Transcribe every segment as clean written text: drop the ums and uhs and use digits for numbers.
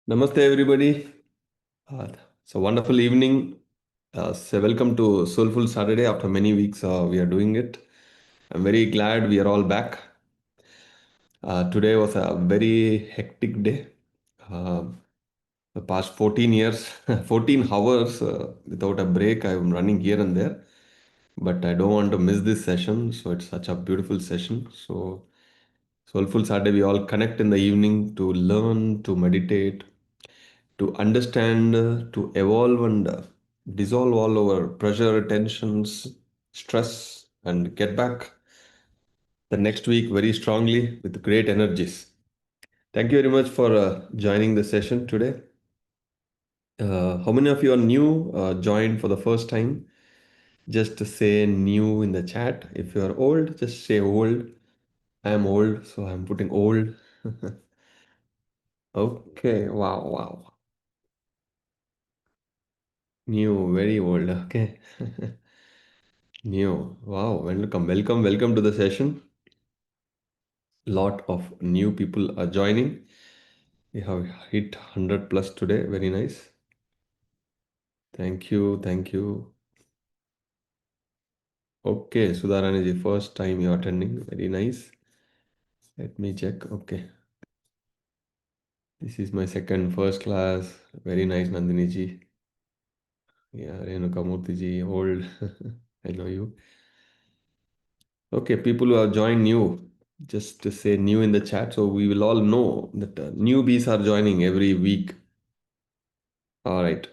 Namaste, everybody. It's a wonderful evening. Welcome to Soulful Saturday. After many weeks, we are doing it. I'm very glad we are all back. Today was a very hectic day. Uh, the past 14 years, 14 hours without a break, I'm running here and there. But I don't want to miss this session. So it's such a beautiful session. So, Soulful Saturday, we all connect in the evening to learn, to meditate, to understand, to evolve and dissolve all our pressure, tensions, stress, and get back the next week very strongly with great energies. Thank you very much for joining the session today. How many of you are new, joined for the first time? Just to say new in the chat. If you are old, just say old. I am old, so I'm putting old. Okay, wow, wow. New, very old. Okay. New. Wow, welcome to the session. Lot of new people are joining. We have hit 100 plus today. Very nice. Thank you. Thank you. Okay, Sudharani ji, first time you're attending. Very nice. Let me check. Okay. This is my first class. Very nice, Nandini ji. Yeah, Renuka Murthy ji, old. I know you. Okay, people who have joined new, just to say new in the chat. So we will all know that newbies are joining every week. All right.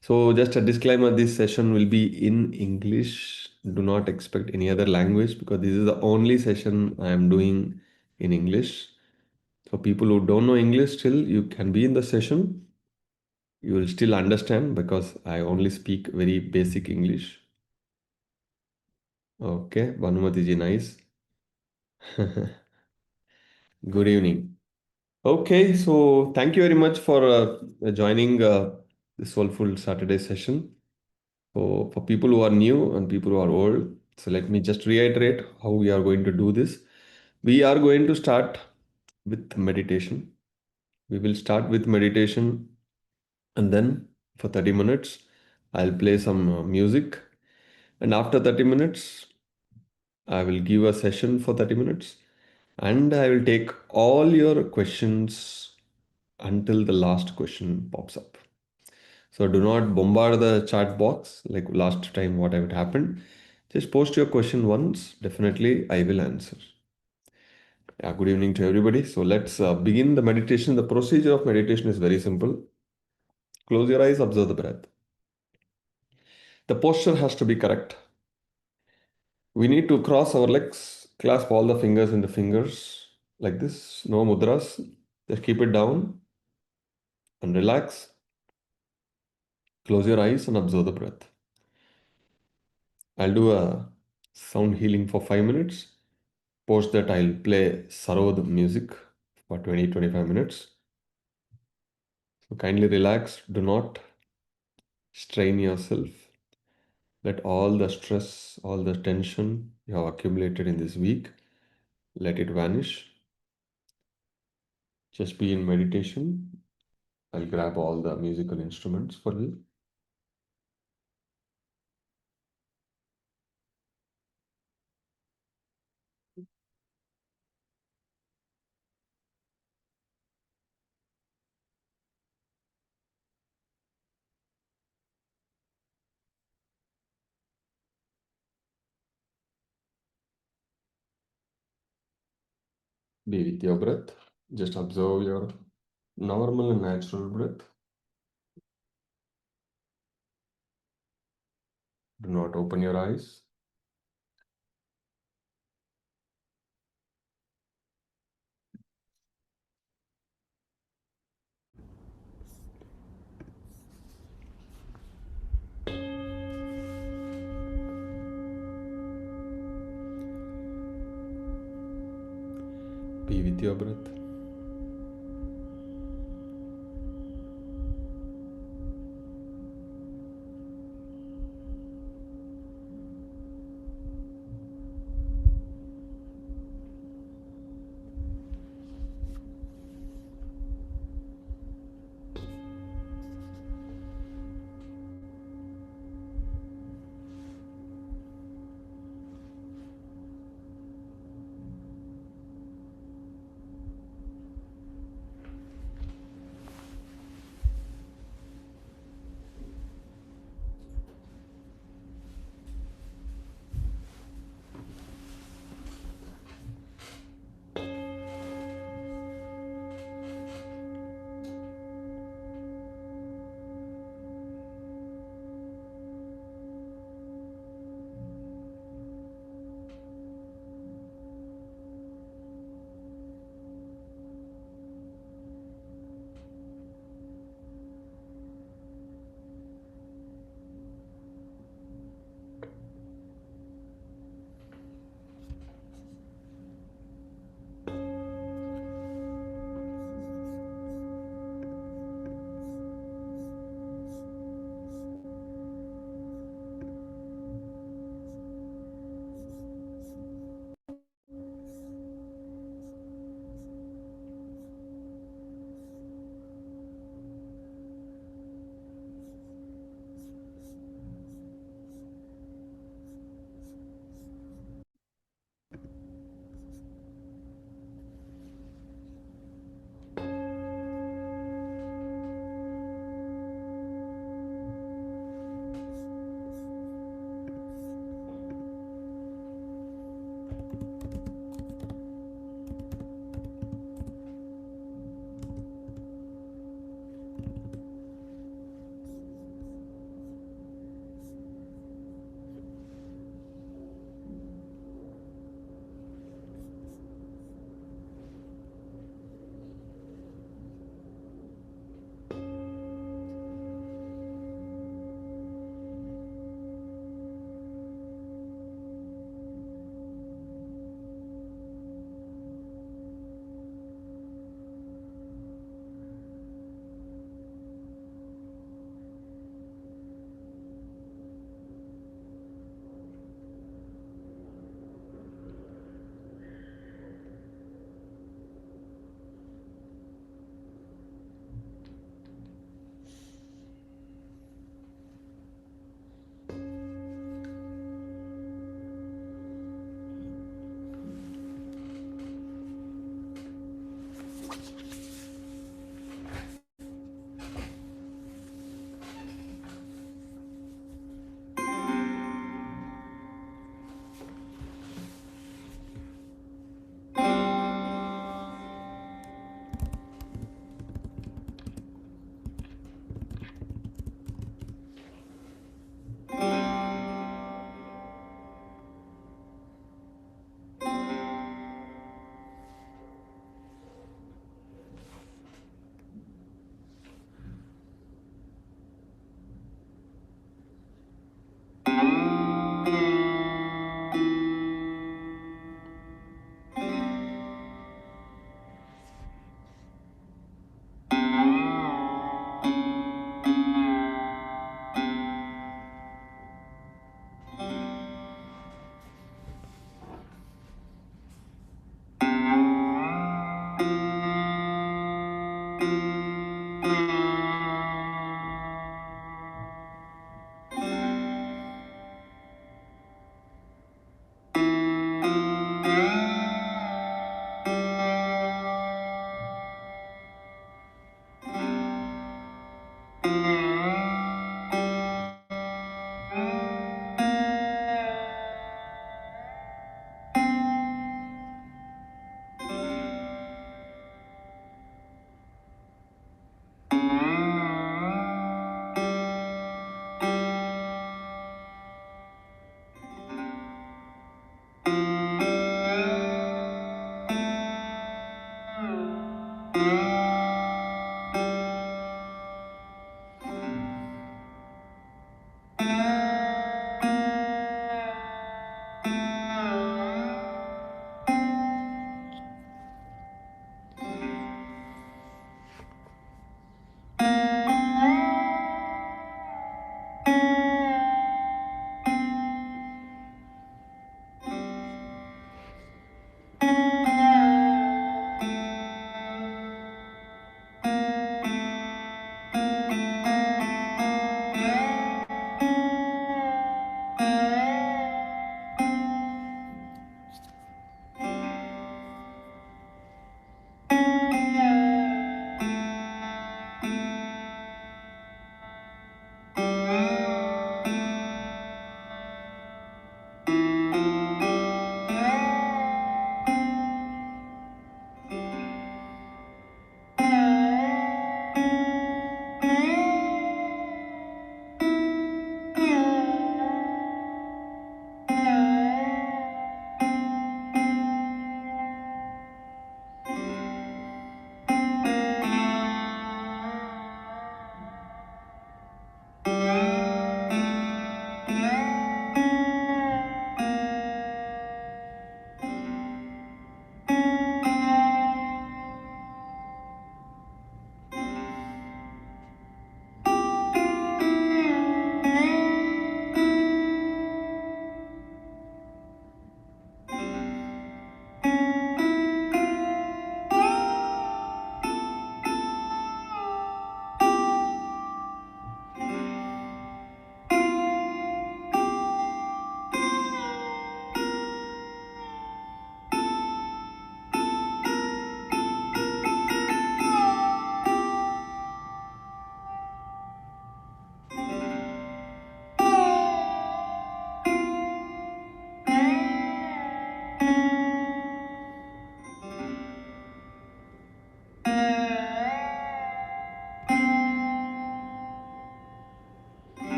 So just a disclaimer, this session will be in English. Do not expect any other language because this is the only session I am doing in English. So people who don't know English still, you can be in the session. You will still understand because I only speak very basic English. Okay, Bhanumati ji, nice. Good evening. Okay, so thank you very much for joining the Soulful Saturday session. So for people who are new and people who are old, so let me just reiterate how we are going to do this. We are going to start with meditation. We will start with meditation and then for 30 minutes, I'll play some music. And after 30 minutes, I will give a session for 30 minutes and I will take all your questions until the last question pops up. So do not bombard the chat box like last time what had happened. Just post your question once. Definitely I will answer. Yeah, good evening to everybody. So let's begin the meditation. The procedure of meditation is very simple. Close your eyes, observe the breath. The posture has to be correct. We need to cross our legs, clasp all the fingers in the fingers like this. No mudras. Just keep it down and relax. Close your eyes and observe the breath. I'll do a sound healing for 5 minutes. Post that, I'll play Sarod music for 20-25 minutes. So kindly relax. Do not strain yourself. Let all the stress, all the tension you have accumulated in this week, let it vanish. Just be in meditation. I'll grab all the musical instruments for you. Be with your breath. Just observe your normal and natural breath. Do not open your eyes. Be with your breath.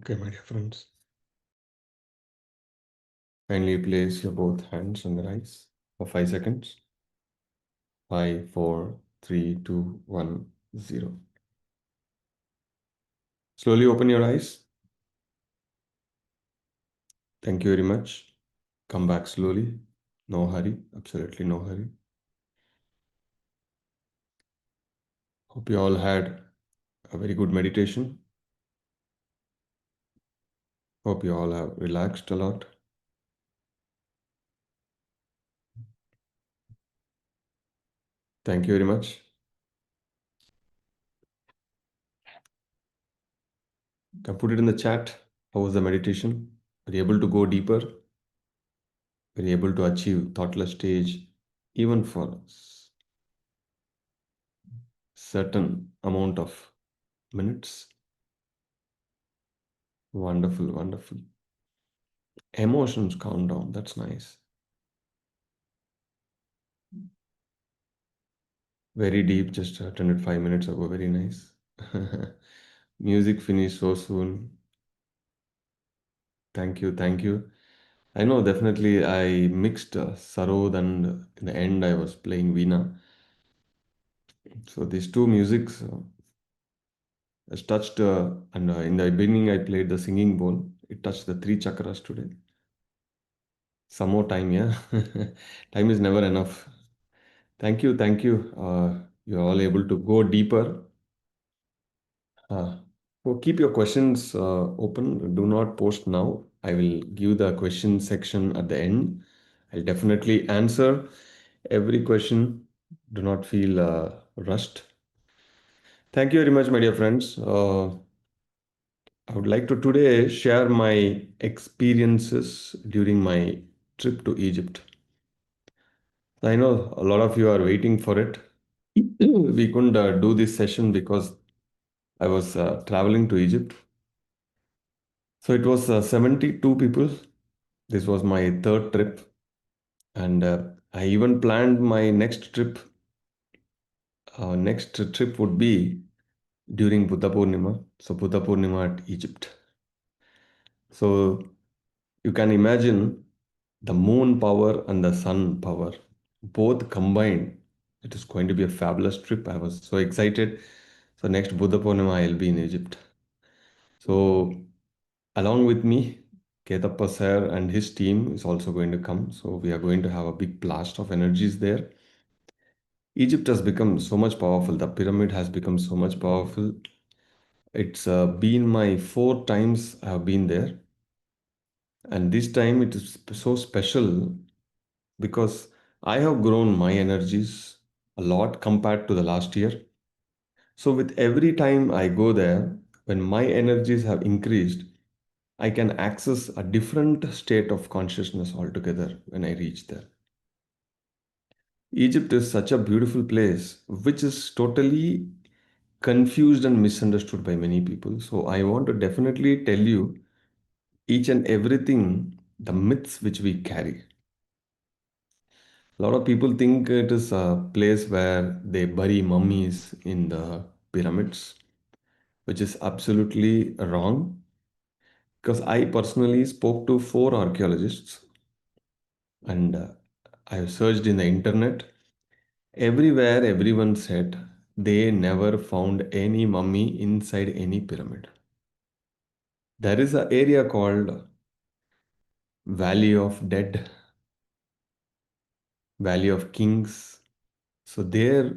Okay, my dear friends. Kindly place your both hands on the eyes for 5 seconds. 5, 4, 3, 2, 1, 0. Slowly open your eyes. Thank you very much. Come back slowly. No hurry. Absolutely no hurry. Hope you all had a very good meditation. Hope you all have relaxed a lot. Thank you very much. Can put it in the chat. How was the meditation? Were you able to go deeper? Were you able to achieve thoughtless stage even for certain amount of minutes? Wonderful, wonderful. Emotions calm down. That's nice. Very deep, just attended 5 minutes ago. Very nice. Music finished so soon. Thank you, thank you. I know definitely I mixed Sarod and in the end I was playing Veena. So these two musics has touched, and in the beginning I played the singing bowl. It touched the three chakras today. Some more time, yeah. Time is never enough. Thank you, thank you. You're all able to go deeper. Uh, so keep your questions open. Do not post now. I will give the question section at the end. I'll definitely answer every question. Do not feel rushed. Thank you very much, my dear friends. I would like to today share my experiences during my trip to Egypt. I know a lot of you are waiting for it. We couldn't do this session because I was traveling to Egypt. So it was 72 people. This was my third trip, and I even planned my next trip. Next trip would be during Buddha Purnima. So Buddha Purnima at Egypt. So you can imagine the moon power and the sun power both combined. It is going to be a fabulous trip. I was so excited. So next Buddha Purnima, I'll be in Egypt. So along with me, Ketappa sir and his team is also going to come. So we are going to have a big blast of energies there. Egypt has become so much powerful. The pyramid has become so much powerful. It's been my 4 times I have been there. And this time it is so special because I have grown my energies a lot compared to the last year. So with every time I go there, when my energies have increased, I can access a different state of consciousness altogether when I reach there. Egypt is such a beautiful place, which is totally confused and misunderstood by many people. So I want to definitely tell you each and everything, the myths which we carry. A lot of people think it is a place where they bury mummies in the pyramids, which is absolutely wrong. Because I personally spoke to 4 archaeologists and I have searched in the internet. Everywhere, everyone said they never found any mummy inside any pyramid. There is an area called Valley of Dead, Valley of Kings. So there,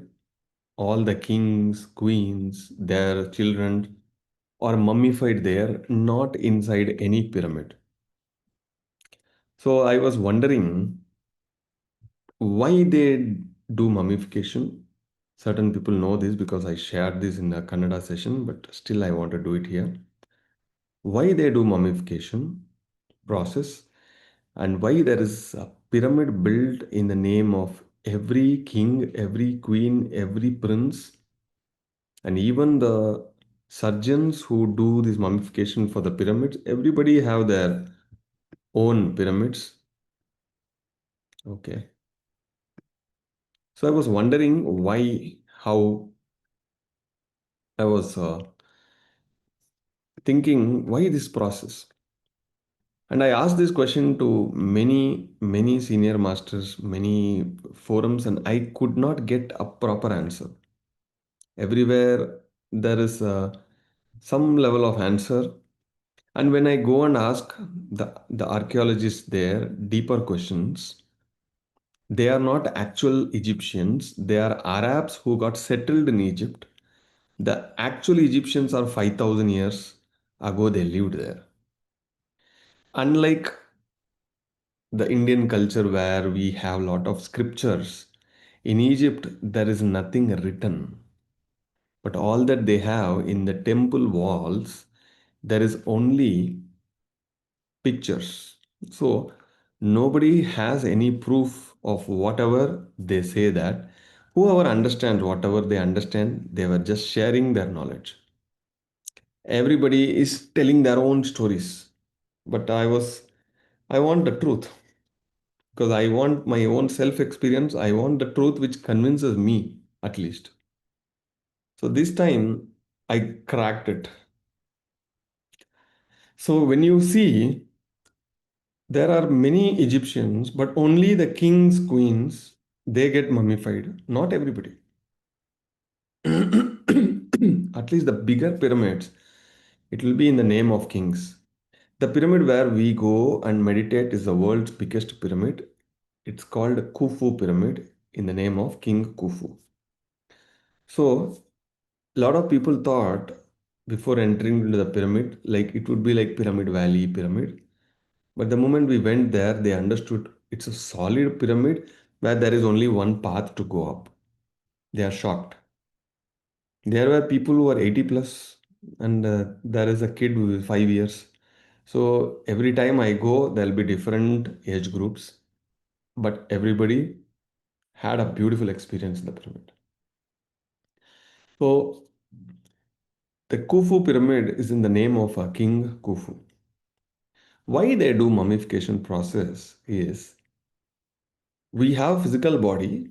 all the kings, queens, their children are mummified there, not inside any pyramid. So I was wondering why they do mummification. Certain people know this because I shared this in the Kannada session, but still I want to do it here. Why they do mummification process and why there is a pyramid built in the name of every king, every queen, every prince, and even the surgeons who do this mummification for the pyramids, everybody have their own pyramids. Okay. So I was wondering why, how I was thinking, why this process? And I asked this question to many, many senior masters, many forums, and I could not get a proper answer. Everywhere there is some level of answer. And when I go and ask the archaeologists there deeper questions, they are not actual Egyptians, they are Arabs who got settled in Egypt. The actual Egyptians are 5,000 years ago, they lived there. Unlike the Indian culture where we have a lot of scriptures, in Egypt there is nothing written. But all that they have in the temple walls, there is only pictures. So nobody has any proof of whatever they say that. Whoever understands whatever they understand, they were just sharing their knowledge. Everybody is telling their own stories. But I want the truth because I want my own self experience. I want the truth which convinces me at least. So this time I cracked it. So when you see there are many Egyptians, but only the kings, queens, they get mummified. Not everybody. At least the bigger pyramids, it will be in the name of kings. The pyramid where we go and meditate is the world's biggest pyramid. It's called Khufu pyramid in the name of King Khufu. So, a lot of people thought before entering into the pyramid, like it would be like Pyramid Valley pyramid. But the moment we went there, they understood it's a solid pyramid where there is only one path to go up. They are shocked. There were people who are 80 plus, and there is a kid who is 5 years. So every time I go, there'll be different age groups, but everybody had a beautiful experience in the pyramid. So the Khufu pyramid is in the name of a king Khufu. Why they do mummification process is we have physical body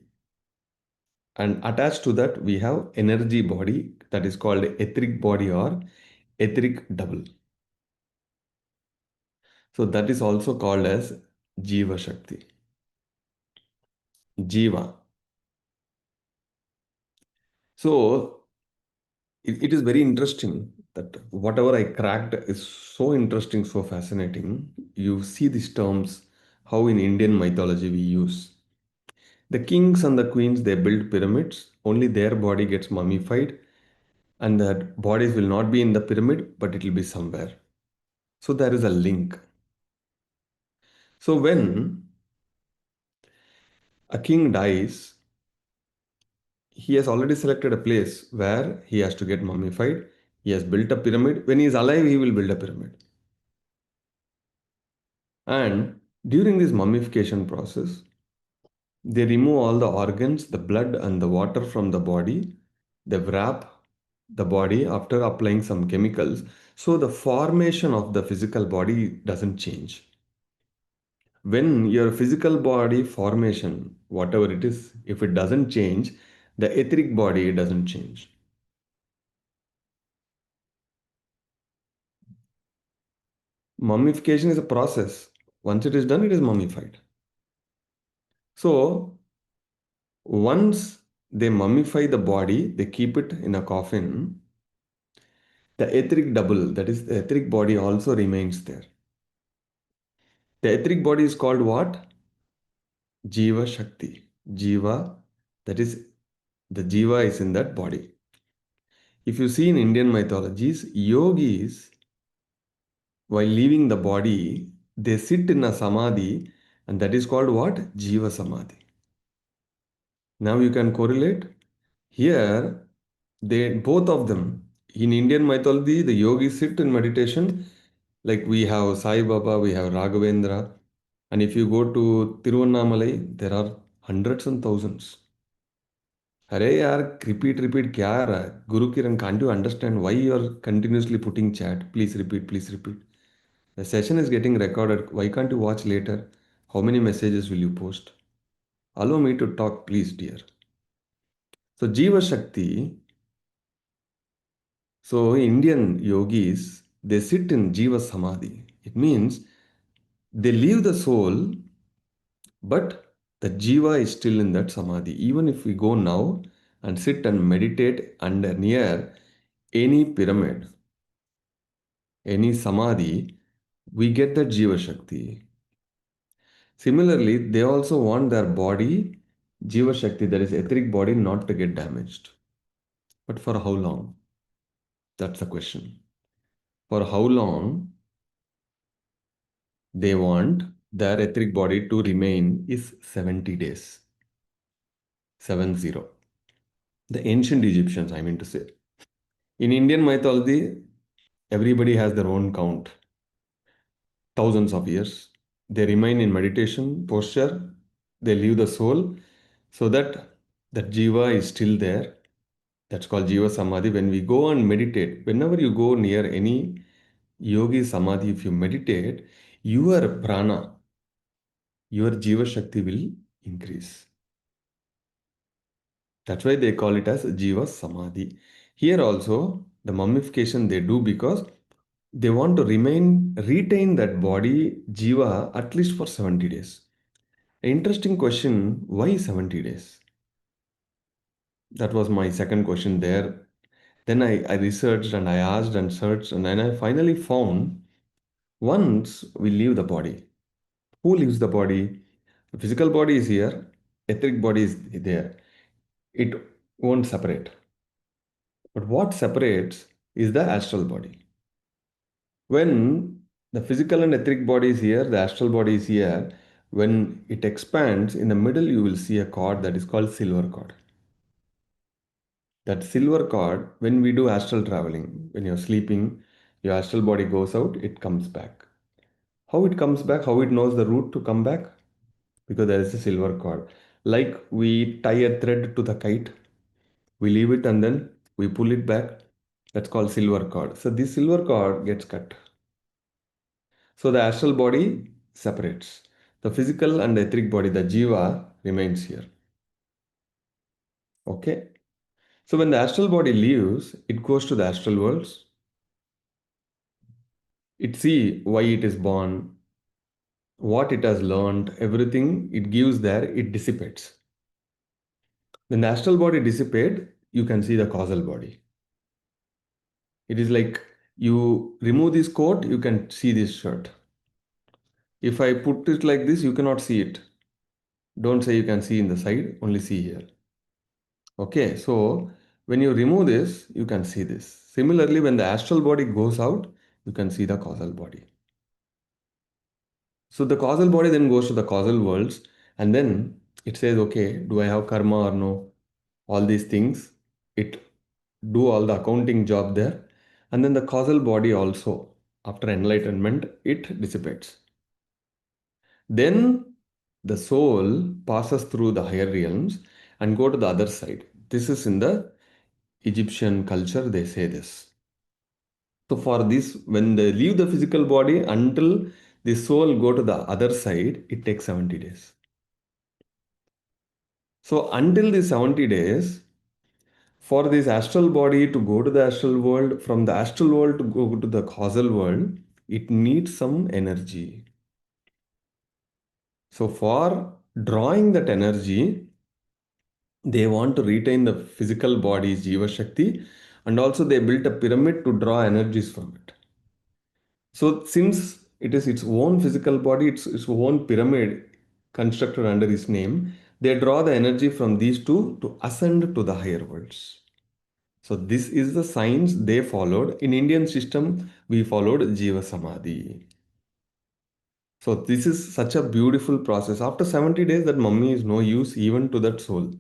and attached to that we have energy body that is called etheric body or etheric double. So that is also called as Jiva Shakti. Jiva. So it is very interesting that whatever I cracked is so interesting, so fascinating. You see these terms, how in Indian mythology we use. The kings and the queens, they build pyramids, only their body gets mummified, and that bodies will not be in the pyramid, but it will be somewhere. So there is a link. So when a king dies, he has already selected a place where he has to get mummified. He has built a pyramid. When he is alive, he will build a pyramid. And during this mummification process, they remove all the organs, the blood, and the water from the body. They wrap the body after applying some chemicals. So the formation of the physical body doesn't change. When your physical body formation, whatever it is, if it doesn't change, the etheric body doesn't change. Mummification is a process. Once it is done, it is mummified. So once they mummify the body, they keep it in a coffin. The etheric double, that is, the etheric body also remains there. The etheric body is called what? Jiva Shakti. Jiva, that is, the Jiva is in that body. If you see in Indian mythologies, yogis, while leaving the body, they sit in a samadhi, and that is called what? Jiva Samadhi. Now you can correlate. Here, they both of them in Indian mythology, the yogis sit in meditation. Like we have Sai Baba, we have Raghavendra, and if you go to Tiruvannamalai, there are hundreds and thousands. अरे यार repeat क्या आ रहा है गुरु किरण can't you understand why you are continuously putting chat please repeat the session is getting recorded why can't you watch later how many messages will you post allow me to talk please dear so Jiva Shakti so Indian yogis they sit in Jiva Samadhi. It means they leave the soul, but the Jiva is still in that Samadhi. Even if we go now and sit and meditate under near any pyramid, any Samadhi, we get that Jiva Shakti. Similarly, they also want their body, Jiva Shakti, that is etheric body, not to get damaged. But for how long? That's the question. For how long they want their etheric body to remain is 70 days. 70. The ancient Egyptians, I mean to say. In Indian mythology, everybody has their own count. Thousands of years. They remain in meditation posture. They leave the soul so that that jiva is still there. That's called jiva samadhi. When we go and meditate, whenever you go near any yogi samadhi, if you meditate, your prana, your jiva shakti will increase. That's why they call it as jiva samadhi. Here also, the mummification they do because they want to retain that body jiva at least for 70 days. Interesting question, why 70 days? That was my second question there. Then I researched and I asked and searched, and then I finally found once we leave the body, who leaves the body? The physical body is here, etheric body is there. It won't separate. But what separates is the astral body. When the physical and etheric body is here, the astral body is here, when it expands, in the middle you will see a cord that is called silver cord. That silver cord, when we do astral traveling, when you're sleeping, your astral body goes out, it comes back. How it comes back, how it knows the route to come back? Because there is a silver cord. Like we tie a thread to the kite, we leave it and then we pull it back. That's called silver cord. So this silver cord gets cut. So the astral body separates. The physical and etheric body, the jiva, remains here. Okay. So when the astral body leaves, it goes to the astral worlds. It see why it is born, what it has learned, everything it gives there, it dissipates. When the astral body dissipates, you can see the causal body. It is like you remove this coat, you can see this shirt. If I put it like this, you cannot see it. Don't say you can see in the side, only see here. Okay, so when you remove this, you can see this. Similarly, when the astral body goes out, you can see the causal body. So the causal body then goes to the causal worlds, and then it says, okay, do I have karma or no? All these things, it do all the accounting job there. And then the causal body also, after enlightenment, it dissipates. Then the soul passes through the higher realms and go to the other side. This is in the Egyptian culture, they say this. So for this, when they leave the physical body until the soul go to the other side, it takes 70 days. So until the 70 days, for this astral body to go to the astral world, from the astral world to go to the causal world, it needs some energy. So for drawing that energy, they want to retain the physical body's Jiva Shakti, and also they built a pyramid to draw energies from it. So since it is its own physical body, its own pyramid constructed under its name, they draw the energy from these two to ascend to the higher worlds. So this is the science they followed. In Indian system, we followed Jiva Samadhi. So this is such a beautiful process. After 70 days, that mummy is no use even to that soul.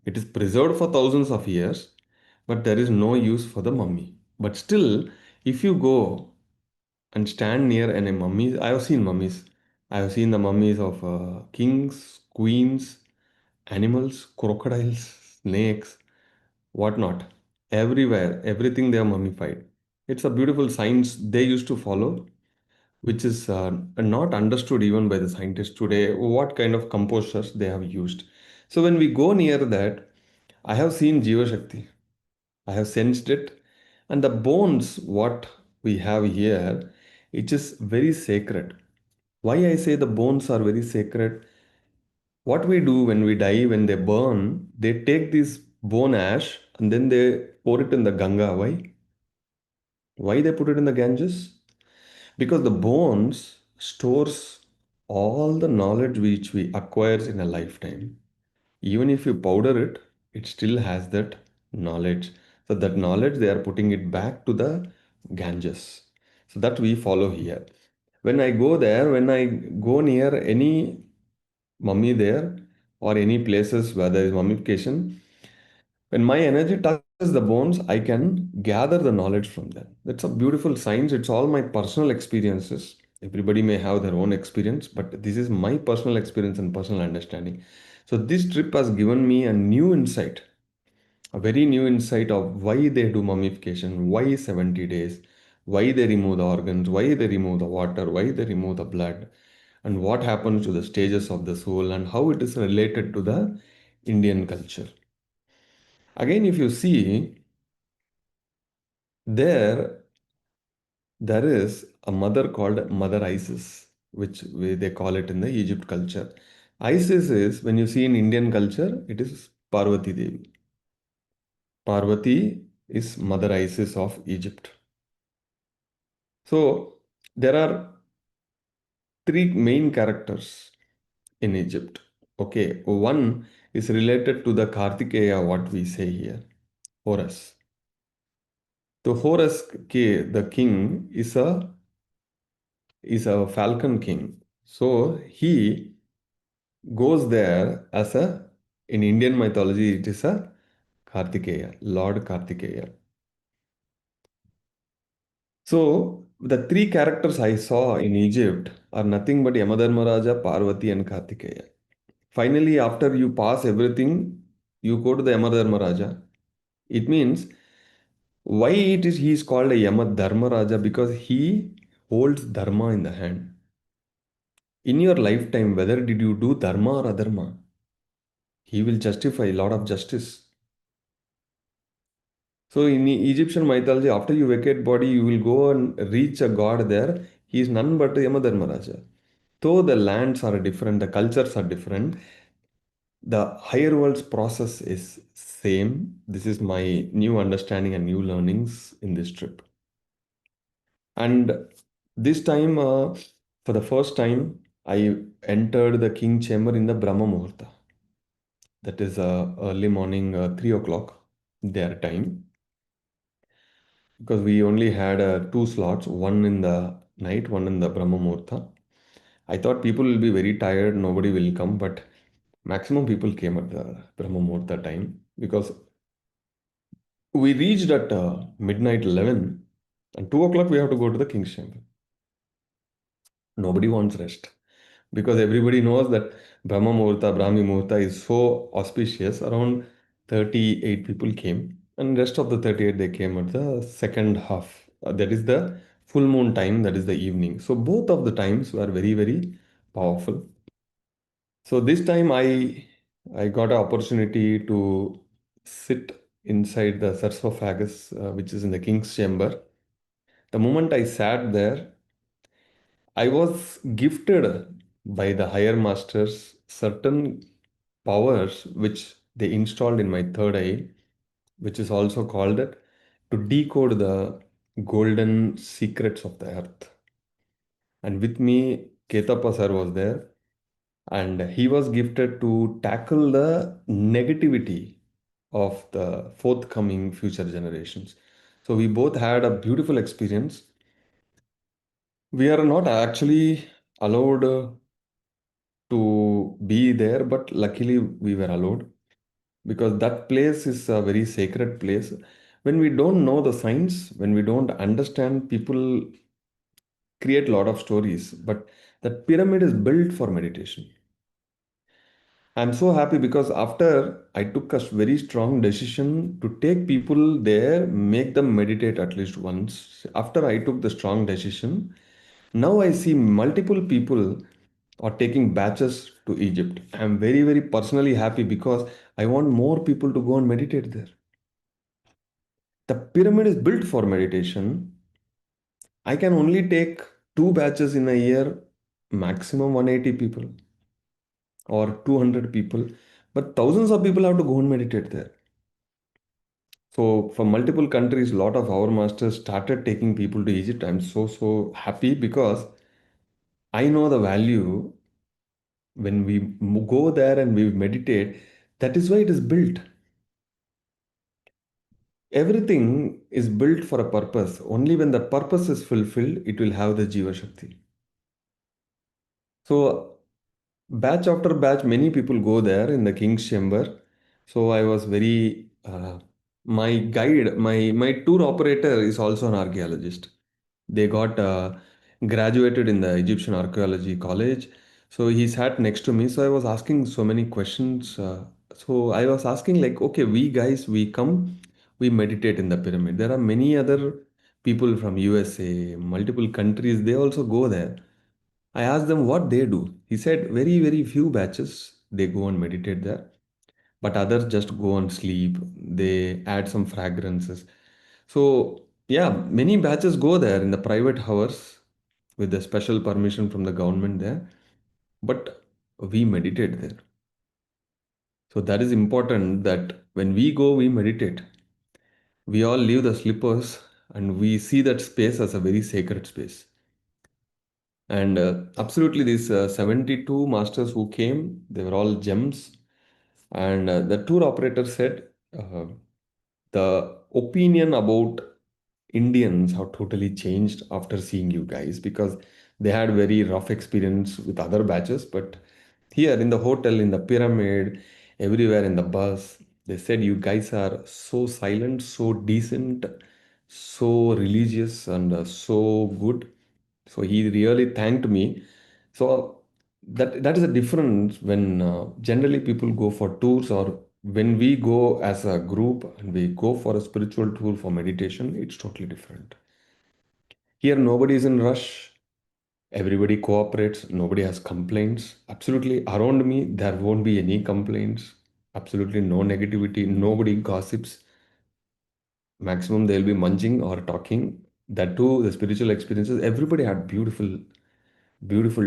It is preserved for thousands of years, but there is no use for the mummy. But still, if you go and stand near any mummies, I have seen mummies. I have seen the mummies of kings, queens, animals, crocodiles, snakes, whatnot. Everywhere, everything they are mummified. It's a beautiful science they used to follow, which is not understood even by the scientists today, what kind of composers they have used. So when we go near that, I have seen Jiva Shakti. I have sensed it. And the bones, what we have here, it is very sacred. Why I say the bones are very sacred? What we do when we die, when they burn, they take this bone ash and then they pour it in the Ganga. Why? Why they put it in the Ganges? Because the bones stores all the knowledge which we acquires in a lifetime. Even if you powder it, it still has that knowledge. So that knowledge they are putting it back to the Ganges. So that we follow here. When I go there, when I go near any mummy there or any places where there is mummification, when my energy touches the bones, I can gather the knowledge from them. That's a beautiful science. It's all my personal experiences. Everybody may have their own experience, but this is my personal experience and personal understanding. So this trip has given me a new insight, a very new insight of why they do mummification, why 70 days, why they remove the organs, why they remove the water, why they remove the blood, and what happens to the stages of the soul, and how it is related to the Indian culture. Again, if you see, there there is a mother called Mother Isis, which they call it in the Egypt culture. Isis is, when you see in Indian culture, it is Parvati Devi. Parvati is Mother Isis of Egypt. So there are three main characters in Egypt. Okay, one is related to the Kartikeya, what we say here, Horus. So Horus, the king, is a falcon king. So he goes there as in Indian mythology, it is a Kartikeya, Lord Kartikeya. So the three characters I saw in Egypt are nothing but Yamadharmaraja, Parvati, and Kartikeya. Finally, after you pass everything, you go to the Yamadharmaraja. It means why he is called a Yamadharmaraja, because he holds dharma in the hand. In your lifetime, whether did you do dharma or adharma, he will justify a lot of justice. So in Egyptian mythology, after you vacate body, you will go and reach a god there. He is none but Yamadharmaraja. Though the lands are different, the cultures are different, the higher world's process is same. This is my new understanding and new learnings in this trip. And this time, for the first time, I entered the king chamber in the Brahma Muhurta. That is early morning, 3 o'clock their time, because we only had two slots, one in the night, one in the Brahma Muhurta. I thought people will be very tired, nobody will come, but maximum people came at the Brahma Muhurta time, because we reached at midnight 11, and 2 o'clock we have to go to the king's chamber. Nobody wants rest, because everybody knows that Brahma Muhurta, Brahmi Muhurta is so auspicious. Around 38 people came, and rest of the 38 they came at the second half. That is the full moon time, that is the evening. So both of the times were very, very powerful. So this time I got an opportunity to sit inside the sarcophagus, which is in the king's chamber. The moment I sat there, I was gifted by the higher masters certain powers which they installed in my third eye, which is also called it, to decode the golden secrets of the earth. And with me, Ketapa sir was there, and he was gifted to tackle the negativity of the forthcoming future generations. So we both had a beautiful experience. We are not actually allowed to be there, but luckily we were allowed, because that place is a very sacred place. When we don't know the science, when we don't understand, people create a lot of stories, but that pyramid is built for meditation. I'm so happy because after I took a very strong decision to take people there, make them meditate at least once. After I took the strong decision, now I see multiple people are taking batches to Egypt. I'm very, very personally happy because I want more people to go and meditate there. The pyramid is built for meditation. I can only take two batches in a year, maximum 180 people or 200 people, but thousands of people have to go and meditate there. So, from multiple countries, a lot of our masters started taking people to Egypt. I'm so happy because I know the value when we go there and we meditate. That is why it is built. Everything is built for a purpose. Only when the purpose is fulfilled, it will have the Jiva Shakti. So, batch after batch, many people go there in the King's Chamber. So, I was very, my guide, my tour operator is also an archaeologist. They got graduated in the Egyptian Archaeology College. So he sat next to me. So I was asking so many questions. So I was asking, like, okay, we guys, we come, we meditate in the pyramid. There are many other people from USA, multiple countries, they also go there. I asked them what they do. He said, very few batches, they go and meditate there, but others just go and sleep. They add some fragrances. So, yeah, many batches go there in the private hours with the special permission from the government there, but we meditate there. So, that is important that when we go, we meditate. We all leave the slippers and we see that space as a very sacred space. And absolutely, these 72 masters who came, they were all gems. And the tour operator said, uh, the opinion about Indians have totally changed after seeing you guys because they had very rough experience with other batches. But here in the hotel, in the pyramid, everywhere in the bus, they said you guys are so silent, so decent, so religious, and so good. So he really thanked me. So that is a difference when generally people go for tours or when we go as a group and we go for a spiritual tour for meditation, it's totally different. Here, nobody is in rush. Everybody cooperates. Nobody has complaints. Absolutely, around me, there won't be any complaints. Absolutely no negativity. Nobody gossips. Maximum, they'll be munching or talking. That too, the spiritual experiences. Everybody had beautiful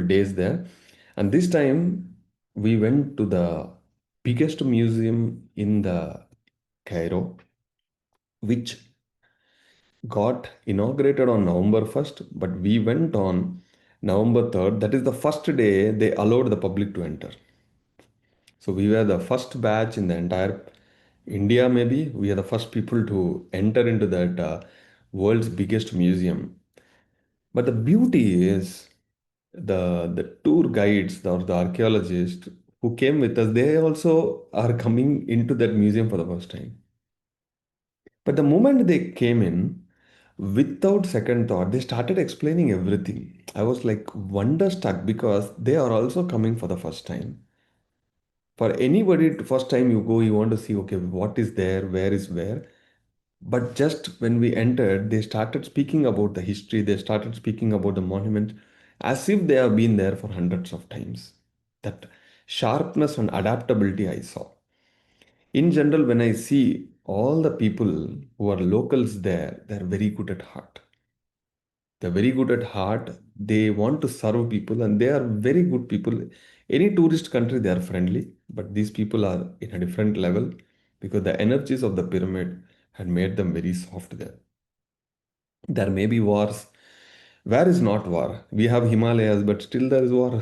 days there. And this time, we went to the biggest museum in the Cairo, which got inaugurated on November 1st, but we went on November 3rd. That is the first day they allowed the public to enter. So we were the first batch in the entire India, maybe. We are the first people to enter into that world's biggest museum. But the beauty is the tour guides or the archaeologists who came with us, they also are coming into that museum for the first time. But the moment they came in, without second thought, they started explaining everything. I was like wonderstruck because they are also coming for the first time. For anybody, first time you go, you want to see, okay, what is there, where is where. But just when we entered, they started speaking about the history, they started speaking about the monument as if they have been there for hundreds of times. That sharpness and adaptability I saw. In general, when I see all the people who are locals there, they're very good at heart. They're very good at heart. They want to serve people and they are very good people. Any tourist country, they are friendly, but these people are in a different level because the energies of the pyramid had made them very soft there. There may be wars. Where is not war? We have Himalayas, but still there is war.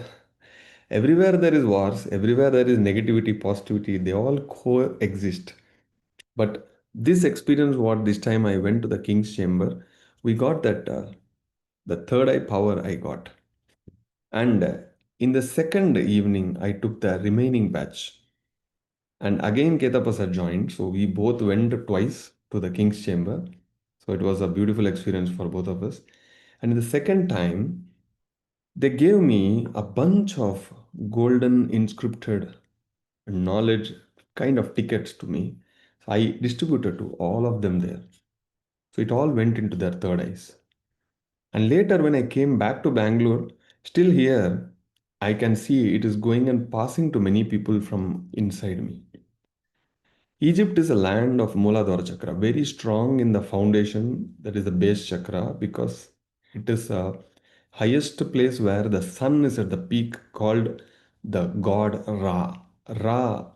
Everywhere there is wars, everywhere there is negativity, positivity, they all coexist. But this experience, what this time I went to the King's Chamber, we got that the third eye power I got. And in the second evening, I took the remaining batch. And again, Ketapasa joined. So we both went twice to the King's Chamber. So it was a beautiful experience for both of us. And in the second time, they gave me a bunch of golden inscripted knowledge kind of tickets to me. So I distributed to all of them there. So it all went into their third eyes. And later, when I came back to Bangalore, still here, I can see it is going and passing to many people from inside me. Egypt is a land of Muladhara chakra, very strong in the foundation, that is the base chakra, because it is a highest place where the sun is at the peak, called the god Ra. Ra.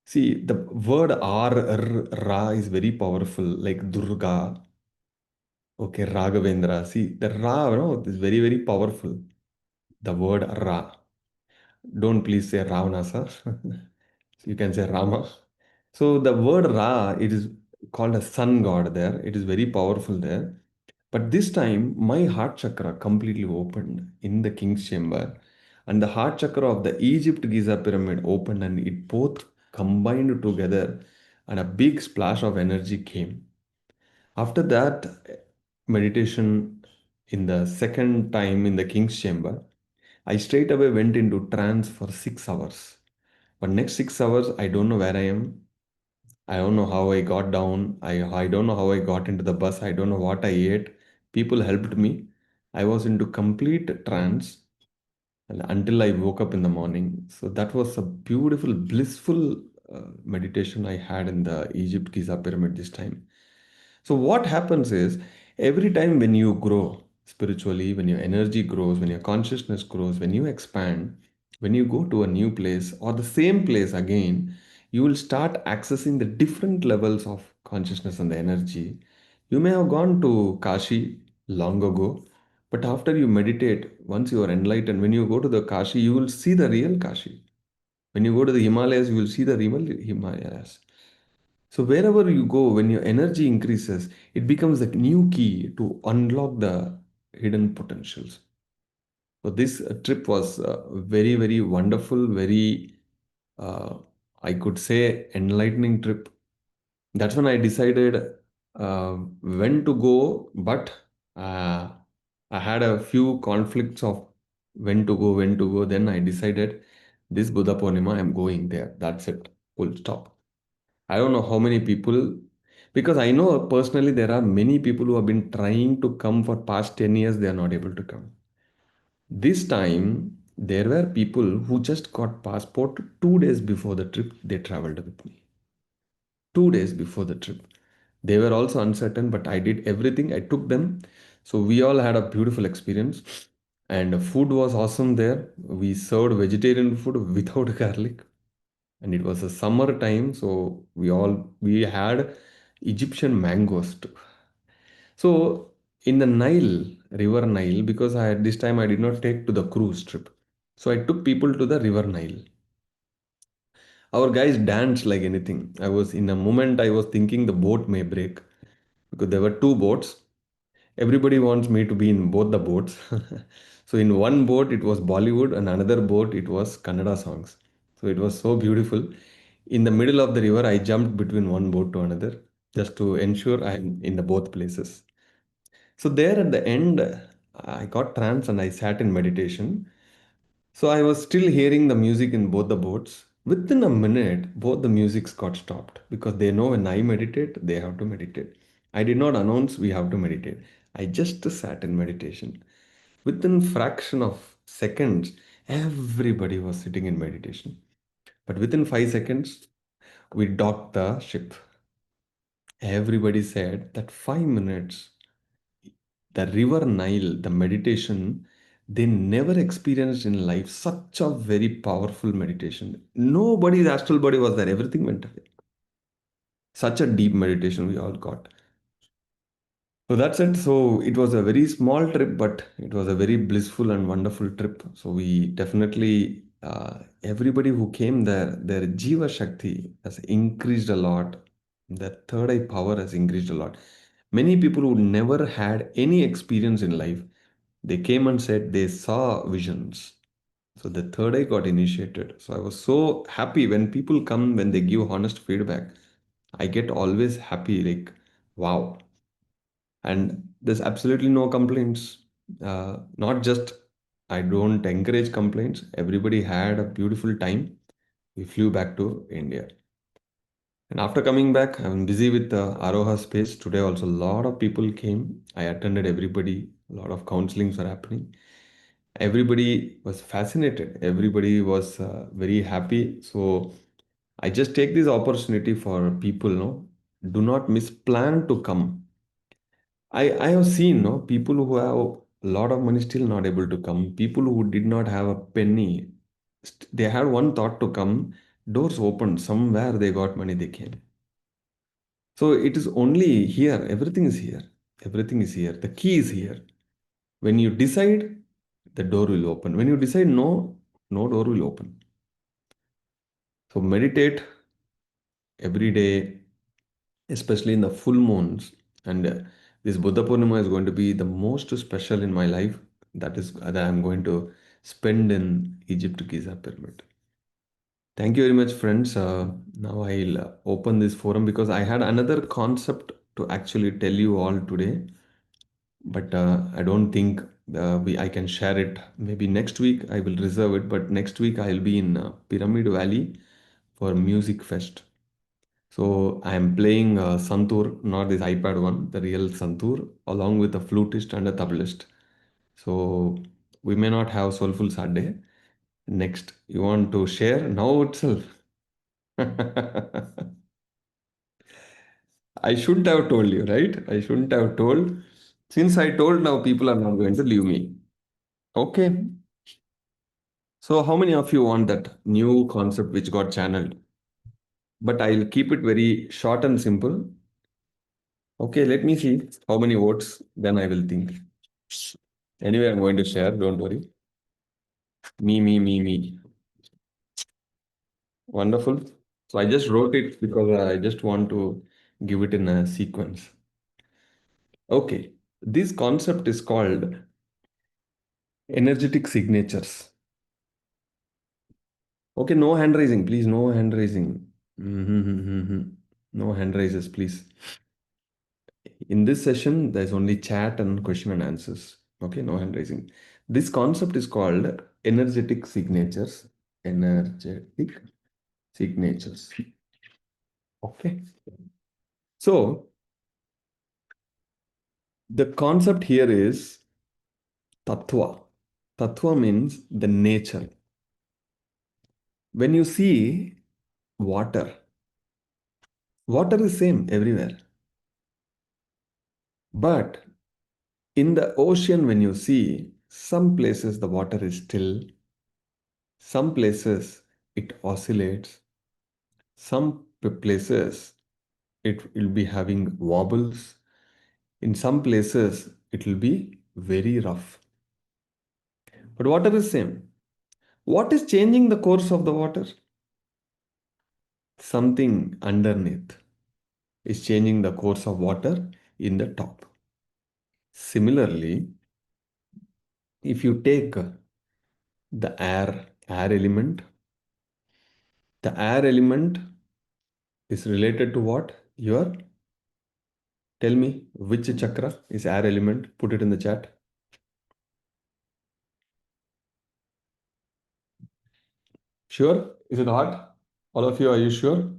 See, the word Ra is very powerful, like Durga, okay, Raghavendra. See, the Ra, no, is very, very powerful. The word Ra. Don't please say Ravana, sir. You can say Rama. So the word Ra, it is called a sun god there. It is very powerful there. But this time, my heart chakra completely opened in the king's chamber, and the heart chakra of the Egypt Giza pyramid opened, and it both combined together, and a big splash of energy came. After that meditation, in the second time in the king's chamber, I straight away went into trance for 6 hours. But next 6 hours, I don't know where I am. I don't know how I got down. I don't know how I got into the bus. I don't know what I ate. People helped me. I was into complete trance until I woke up in the morning. So that was a beautiful, blissful meditation I had in the Egypt Giza pyramid this time. So what happens is, every time when you grow spiritually, when your energy grows, when your consciousness grows, when you expand, when you go to a new place or the same place again, you will start accessing the different levels of consciousness and the energy. You may have gone to Kashi long ago, but after you meditate, once you are enlightened, when you go to the Kashi, you will see the real Kashi. When you go to the Himalayas, you will see the real Himalayas. So wherever you go, when your energy increases, it becomes the new key to unlock the hidden potentials. So this trip was very, very wonderful, very, uh, I could say, enlightening trip. That's when I decided when to go, but uh, I had a few conflicts of when to go, when to go. Then I decided this Buddha Purnima, I'm going there. That's it. Full stop. I don't know how many people, because I know personally there are many people who have been trying to come for past 10 years, they are not able to come. This time, there were people who just got passport 2 days before the trip, they traveled with me. 2 days before the trip. They were also uncertain, but I did everything. I took them. So we all had a beautiful experience. And the food was awesome there. We served vegetarian food without garlic, and it was a summer time, so we had Egyptian mangoes too. So in the Nile, river Nile, because I at this time I did not take to the cruise trip, so I took people to the river Nile. Our guys danced like anything. I was in a moment, I was thinking the boat may break, because there were two boats. Everybody wants me to be in both the boats. So in one boat it was Bollywood, and another boat it was Kannada songs. So it was so beautiful. In the middle of the river, I jumped between one boat to another just to ensure I'm in the both places. So there at the end, I got trance and I sat in meditation. So I was still hearing the music in both the boats. Within a minute, both the musics got stopped, because they know when I meditate, they have to meditate. I did not announce we have to meditate. I just sat in meditation. Within fraction of seconds, everybody was sitting in meditation. But within 5 seconds, we docked the ship. Everybody said that 5 minutes, the river Nile, the meditation, they never experienced in life such a very powerful meditation. Nobody's astral body was there, everything went away. Such a deep meditation we all got. So that's it. So it was a very small trip, but it was a very blissful and wonderful trip. So we definitely, everybody who came there, their Jiva Shakti has increased a lot. The third eye power has increased a lot. Many people who never had any experience in life, they came and said they saw visions. So the third eye got initiated. So I was so happy when people come, when they give honest feedback. I get always happy, like, wow. And there's absolutely no complaints. Not just, I don't encourage complaints. Everybody had a beautiful time. We flew back to India. And after coming back, I'm busy with the Aroha space. Today also a lot of people came. I attended everybody. A lot of counselings were happening. Everybody was fascinated. Everybody was very happy. So I just take this opportunity for people, no, do not miss plan to come. I have seen, no, people who have a lot of money still not able to come. People who did not have a penny, they had one thought to come. Doors opened somewhere. They got money. They came. So it is only here. Everything is here. Everything is here. The key is here. When you decide, the door will open. When you decide no, no door will open. So meditate every day, especially in the full moons. And this Buddha Purnima is going to be the most special in my life. That is that I'm going to spend in Egypt Giza Pyramid. Thank you very much, friends. Now I'll open this forum because I had another concept to actually tell you all today, but I don't think I can share it. Maybe next week I will reserve it, but next week I'll be in Pyramid Valley for Music Fest. So I am playing santur, not this iPad one, the real santur, along with a flutist and a tablaist. So we may not have Soulful Saturday. Next, you want to share now itself? I shouldn't have told you, right? I shouldn't have told. Since I told, now people are not going to leave me. Okay. So how many of you want that new concept which got channeled? But I'll keep it very short and simple. Okay, let me see how many votes, then I will think. Anyway, I'm going to share, don't worry. Me. Wonderful. So I just wrote it because I just want to give it in a sequence. Okay, this concept is called energetic signatures. Okay, no hand raising, please. No hand raising. No hand raises, please. In this session, there's only chat and question and answers. Okay, no hand raising. This concept is called energetic signatures. Energetic signatures. Okay. So the concept here is tattva. Tattva means the nature. When you see water, water is same everywhere. But in the ocean, when you see, some places the water is still, some places it oscillates, some places it will be having wobbles, in some places it will be very rough. But water is same. What is changing the course of the water? Something underneath is changing the course of water in the top. Similarly, if you take the air element, the air element is related to what? Your, tell me which chakra is air element? Put it in the chat. Sure? Is it hard? All of you, are you sure?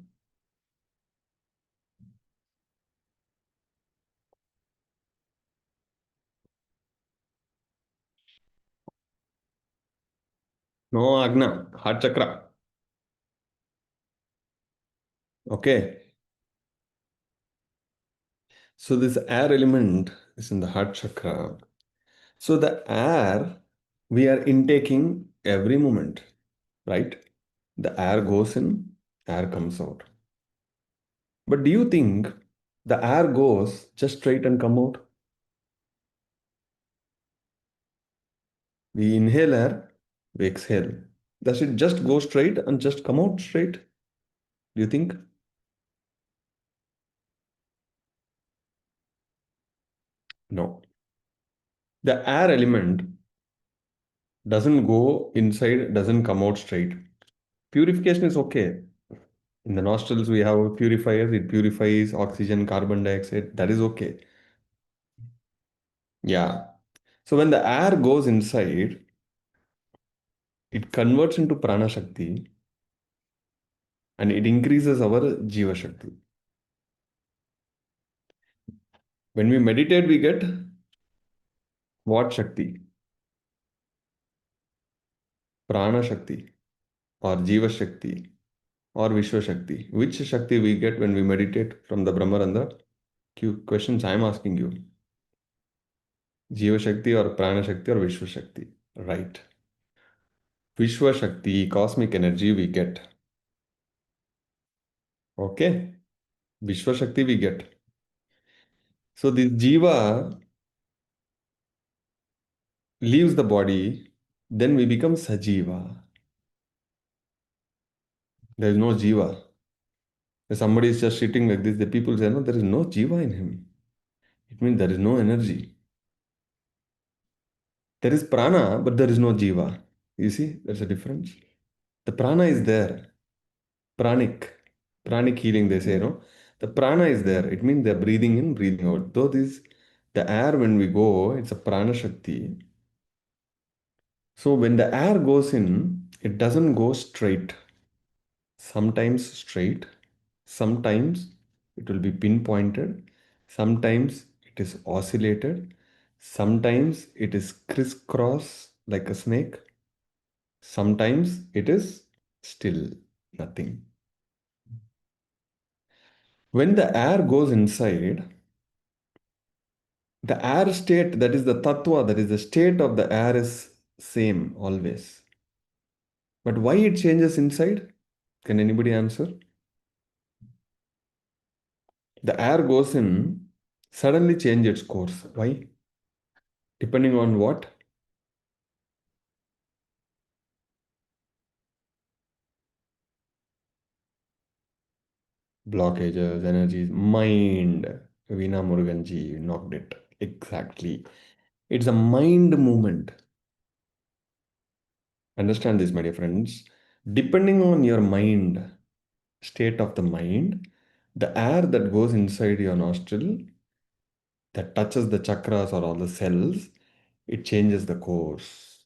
No, Agna, heart chakra. Okay. So this air element is in the heart chakra. So the air we are intaking every moment, right? The air goes in, air comes out. But do you think the air goes just straight and come out? We inhale air, we exhale. Does it just go straight and just come out straight? Do you think? No. The air element doesn't go inside, doesn't come out straight. Purification is okay. In the nostrils, we have purifiers, it purifies oxygen, carbon dioxide. That is okay. Yeah. So when the air goes inside, it converts into prana shakti and it increases our jiva shakti. When we meditate, we get what shakti? Prana shakti or jiva shakti. or Vishwa Shakti? Which Shakti we get when we meditate from the Brahmarandha? Questions I'm asking you. Jiva Shakti or Prana Shakti or Vishwa Shakti? Right. Vishwa Shakti, cosmic energy we get. Okay. Vishwa Shakti we get. So this Jiva leaves the body, then we become Sajiva. There is no Jiva. If somebody is just sitting like this, the people say, no, there is no Jiva in him. It means there is no energy. There is prana, but there is no jiva. You see, there's a difference. The prana is there. Pranic. Pranic healing, they say, no? The prana is there. It means they're breathing in, breathing out. Though this, the air when we go, it's a prana shakti. So when the air goes in, it doesn't go straight. Sometimes straight, sometimes it will be pinpointed, sometimes it is oscillated, sometimes it is crisscross like a snake, sometimes it is still nothing. When the air goes inside, the air state, that is the tattva, that is the state of the air is same always. But why it changes inside? Can anybody answer? The air goes in, suddenly change its course. Why? Depending on what? Blockages, energies, mind. Veena Muruganji knocked it. Exactly. It's a mind movement. Understand this, my dear friends. Depending on your mind, state of the mind, the air that goes inside your nostril, that touches the chakras or all the cells, it changes the course.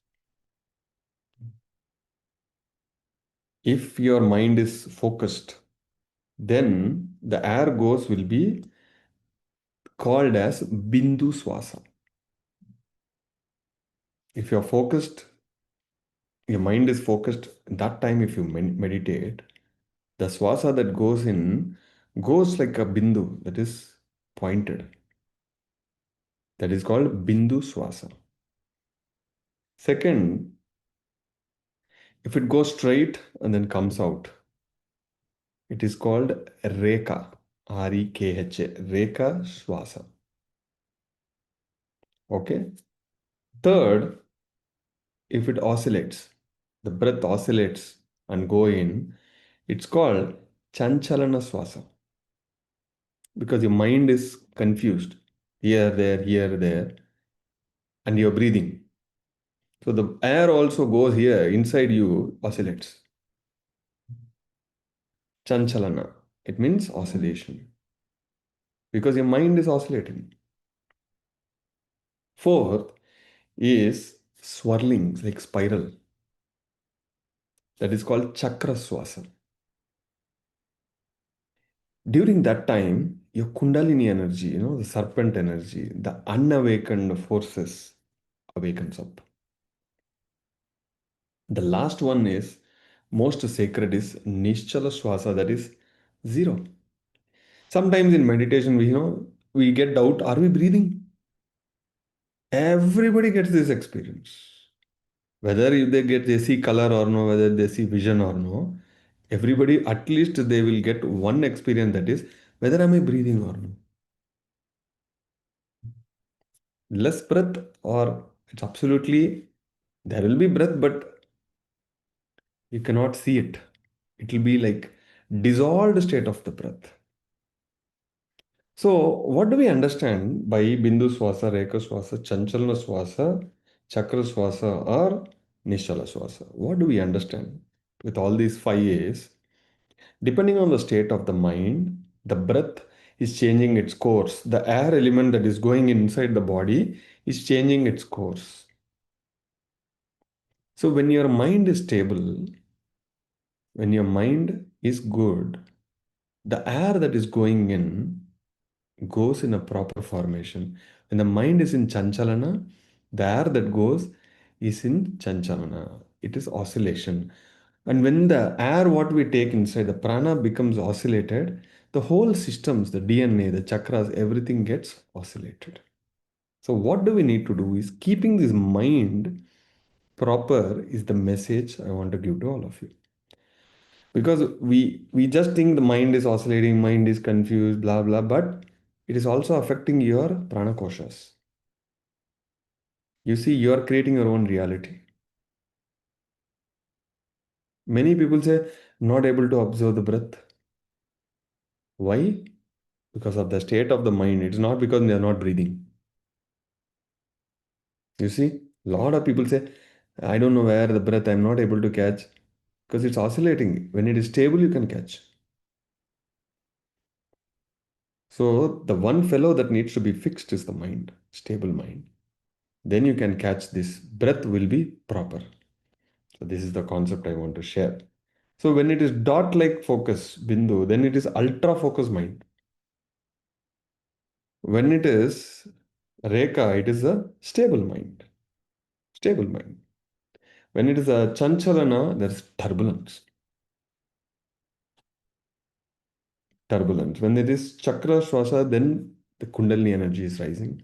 If your mind is focused, then the air goes will be called as Bindu Swasa. If you're focused, your mind is focused, that time if you meditate, the swasa that goes in goes like a bindu that is pointed. That is called Bindu Swasa. Second, if it goes straight and then comes out, it is called Rekha, R-E-K-H-A, Rekha Swasa. Okay. Third, if it oscillates, the breath oscillates and go in, it's called Chanchalana Swasa because your mind is confused here, there, and you're breathing. So the air also goes here, inside you oscillates. Chanchalana. It means oscillation because your mind is oscillating. Fourth is swirling, like spiral. That is called chakra swasa. During that time, your kundalini energy, the serpent energy, the unawakened forces awakens up. The last one is most sacred is Nischala Swasa, that is zero. Sometimes in meditation, we get doubt, are we breathing? Everybody gets this experience. Whether if they see color or no, whether they see vision or no, everybody at least they will get one experience, that is whether am I breathing or no. Less breath or it's absolutely there will be breath, but you cannot see it. It will be like dissolved state of the breath. So, what do we understand by Bindu Swasa, Rekha Swasa, Chanchalana Swasa, Chakra Swasa, or Nishala Swasa? What do we understand with all these 5 A's? Depending on the state of the mind, the breath is changing its course. The air element that is going inside the body is changing its course. So, when your mind is stable, when your mind is good, the air that is going in goes in a proper formation. When the mind is in chanchalana, the air that goes is in chanchalana. It is oscillation. And when the air what we take inside, the prana becomes oscillated, the whole systems, the DNA, the chakras, everything gets oscillated. So what do we need to do is keeping this mind proper is the message I want to give to all of you. Because we just think the mind is oscillating, mind is confused, blah blah, but it is also affecting your prana koshas. You see, you are creating your own reality. Many people say not able to observe the breath. Why? Because of the state of the mind. It's not because they are not breathing. You see, a lot of people say, I don't know where the breath, I'm not able to catch because it's oscillating. When it is stable, you can catch. So, the one fellow that needs to be fixed is the mind, stable mind. Then you can catch this. Breath will be proper. So, this is the concept I want to share. So, when it is dot like focus, Bindu, then it is ultra focus mind. When it is Rekha, it is a stable mind. Stable mind. When it is a Chanchalana, there is turbulence. Turbulence. When it is Chakra Swasa, then the Kundalini energy is rising.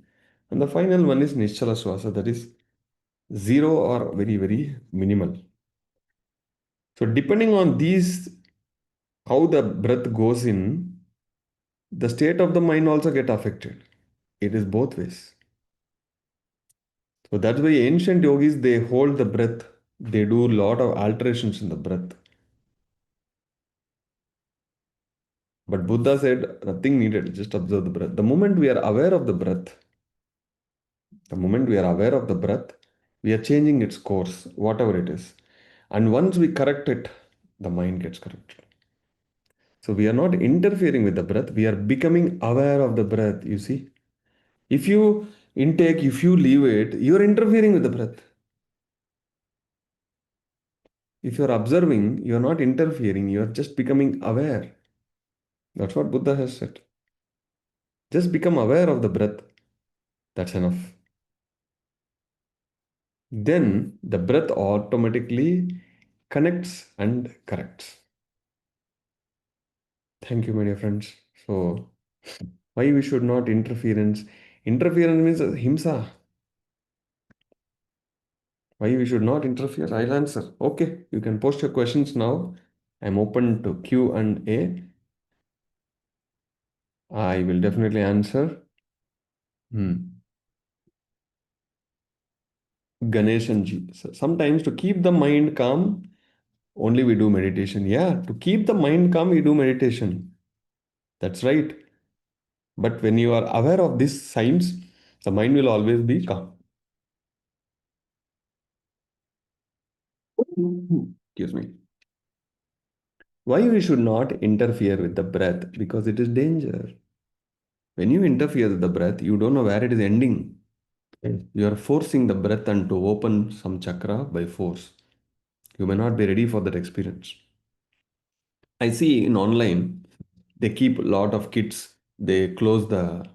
And the final one is Nischala Swasa, that is zero or very, very minimal. So, depending on these, how the breath goes in, the state of the mind also get affected. It is both ways. So that's why ancient yogis they hold the breath. They do a lot of alterations in the breath. But Buddha said nothing needed, just observe the breath. The moment we are aware of the breath, the moment we are aware of the breath, we are changing its course, whatever it is. And once we correct it, the mind gets corrected. So we are not interfering with the breath, we are becoming aware of the breath, you see. If you intake, if you leave it, you are interfering with the breath. If you are observing, you are not interfering, you are just becoming aware. That's what Buddha has said. Just become aware of the breath. That's enough. Then the breath automatically connects and corrects. Thank you, my dear friends. So, why we should not interference? Interference means himsa. Why we should not interfere? I'll answer. Okay, you can post your questions now. I'm open to Q and A. I will definitely answer. Hmm. Ganesh and Ji. So sometimes to keep the mind calm, only we do meditation. Yeah, to keep the mind calm, we do meditation. That's right. But when you are aware of these signs, the mind will always be calm. Excuse me. Why we should not interfere with the breath? Because it is danger. When you interfere with the breath, you don't know where it is ending. You are forcing the breath and to open some chakra by force. You may not be ready for that experience. I see in online, they keep a lot of kids, they close the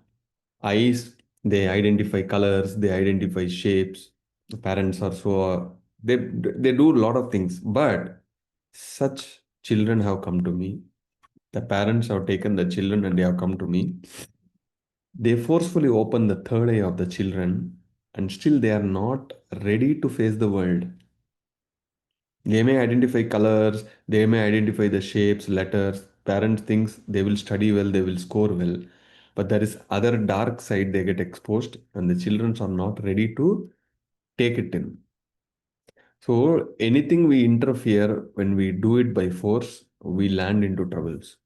eyes, they identify colors, they identify shapes. The parents are so, they do a lot of things. But such children have come to me. The parents have taken the children and they have come to me. They forcefully open the third eye of the children and still they are not ready to face the world. They may identify colors, they may identify the shapes, letters. Parents thinks they will study well, they will score well. But there is other dark side they get exposed and the children are not ready to take it in. So anything we interfere when we do it by force, we land into troubles.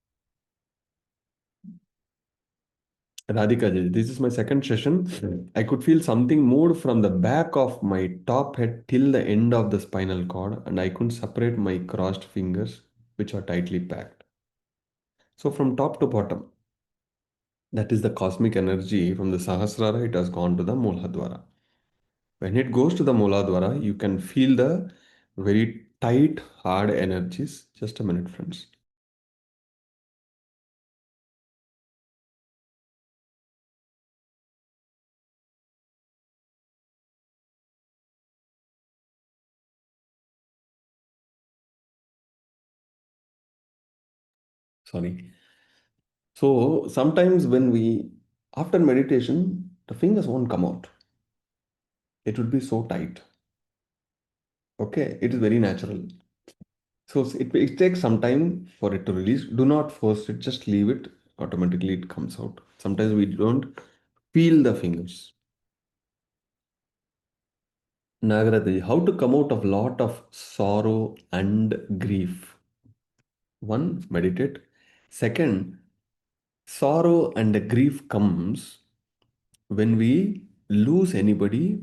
Radhika ji, this is my second session. I could feel something moved from the back of my top head till the end of the spinal cord, and I couldn't separate my crossed fingers, which are tightly packed. So, from top to bottom, that is the cosmic energy from the Sahasrara, it has gone to the Muladhara. When it goes to the Muladhara, you can feel the very tight, hard energies. Just a minute, friends. Sorry. So sometimes when we, after meditation, the fingers won't come out. It would be so tight. Okay, it is very natural. So it takes some time for it to release. Do not force it, just leave it. Automatically it comes out. Sometimes we don't feel the fingers. Nagarati, how to come out of lot of sorrow and grief? One, meditate. Second, sorrow and grief comes when we lose anybody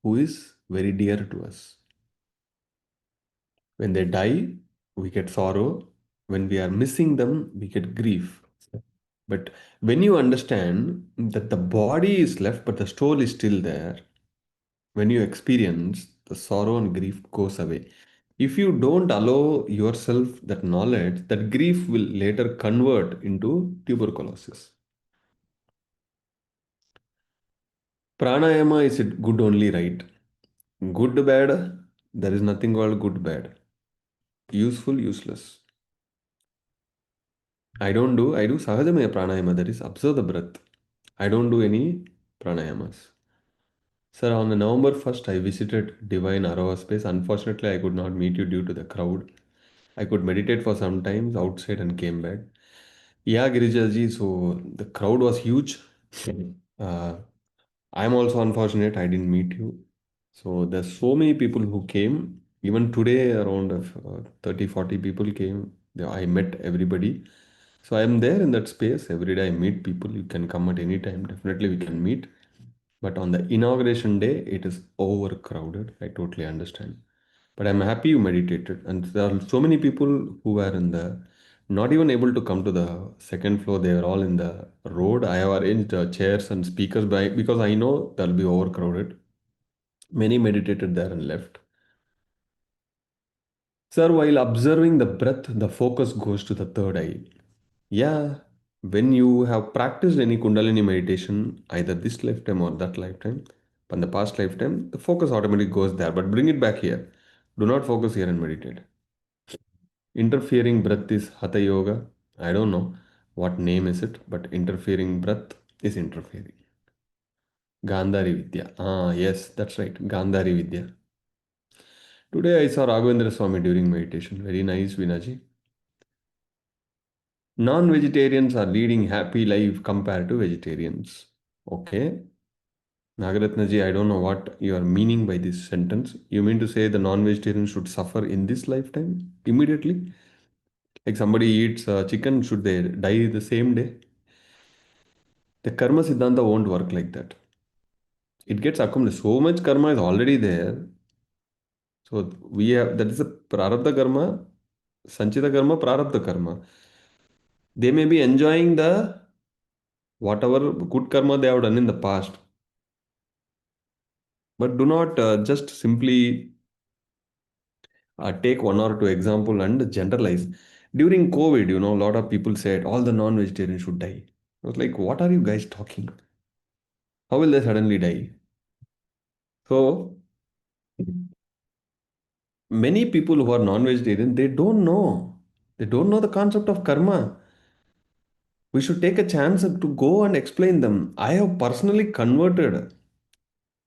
who is very dear to us. When they die, we get sorrow. When we are missing them, we get grief. But when you understand that the body is left, but the soul is still there, when you experience, the sorrow and grief goes away. If you don't allow yourself that knowledge, that grief will later convert into tuberculosis. Pranayama is it good only, right? Good, bad, there is nothing called good, bad. Useful, useless. I do Sahajamaya Pranayama, that is observe the breath. I don't do any pranayamas. Sir, on the November 1st, I visited Divine Aroha space. Unfortunately, I could not meet you due to the crowd. I could meditate for some time outside and came back. Yeah, Girijaji, so the crowd was huge. Uh, I'm also unfortunate I didn't meet you. So there's so many people who came. Even today, around 30, 40 people came. Yeah, I met everybody. So I'm there in that space. Every day I meet people. You can come at any time. Definitely we can meet. But on the inauguration day, it is overcrowded. I totally understand. But I'm happy you meditated. And there are so many people who were in the not even able to come to the second floor. They were all in the road. I have arranged chairs and speakers because I know they'll be overcrowded. Many meditated there and left. Sir, while observing the breath, the focus goes to the third eye. Yeah, when you have practiced any Kundalini meditation, either this lifetime or that lifetime, from the past lifetime, the focus automatically goes there. But bring it back here. Do not focus here and meditate. Interfering breath is Hatha Yoga. I don't know what name is it, but interfering breath is interfering. Gandhari Vidya. Ah, yes, that's right. Gandhari Vidya. Today I saw Raghavendra Swami during meditation. Very nice, Vinaji. Non-vegetarians are leading happy life compared to vegetarians. Okay. Nagaratnaji, I don't know what you are meaning by this sentence. You mean to say the non-vegetarian should suffer in this lifetime immediately? Like somebody eats chicken, should they die the same day? The karma siddhanta won't work like that. It gets accumulated. So much karma is already there. So we have that is a prarabdha karma, sanchita karma, prarabdha karma. They may be enjoying the whatever good karma they have done in the past, but do not just simply take one or two example and generalize. During COVID, a lot of people said all the non-vegetarians should die. I was like, what are you guys talking? How will they suddenly die? So many people who are non-vegetarian, they don't know. They don't know the concept of karma. We should take a chance to go and explain them. I have personally converted,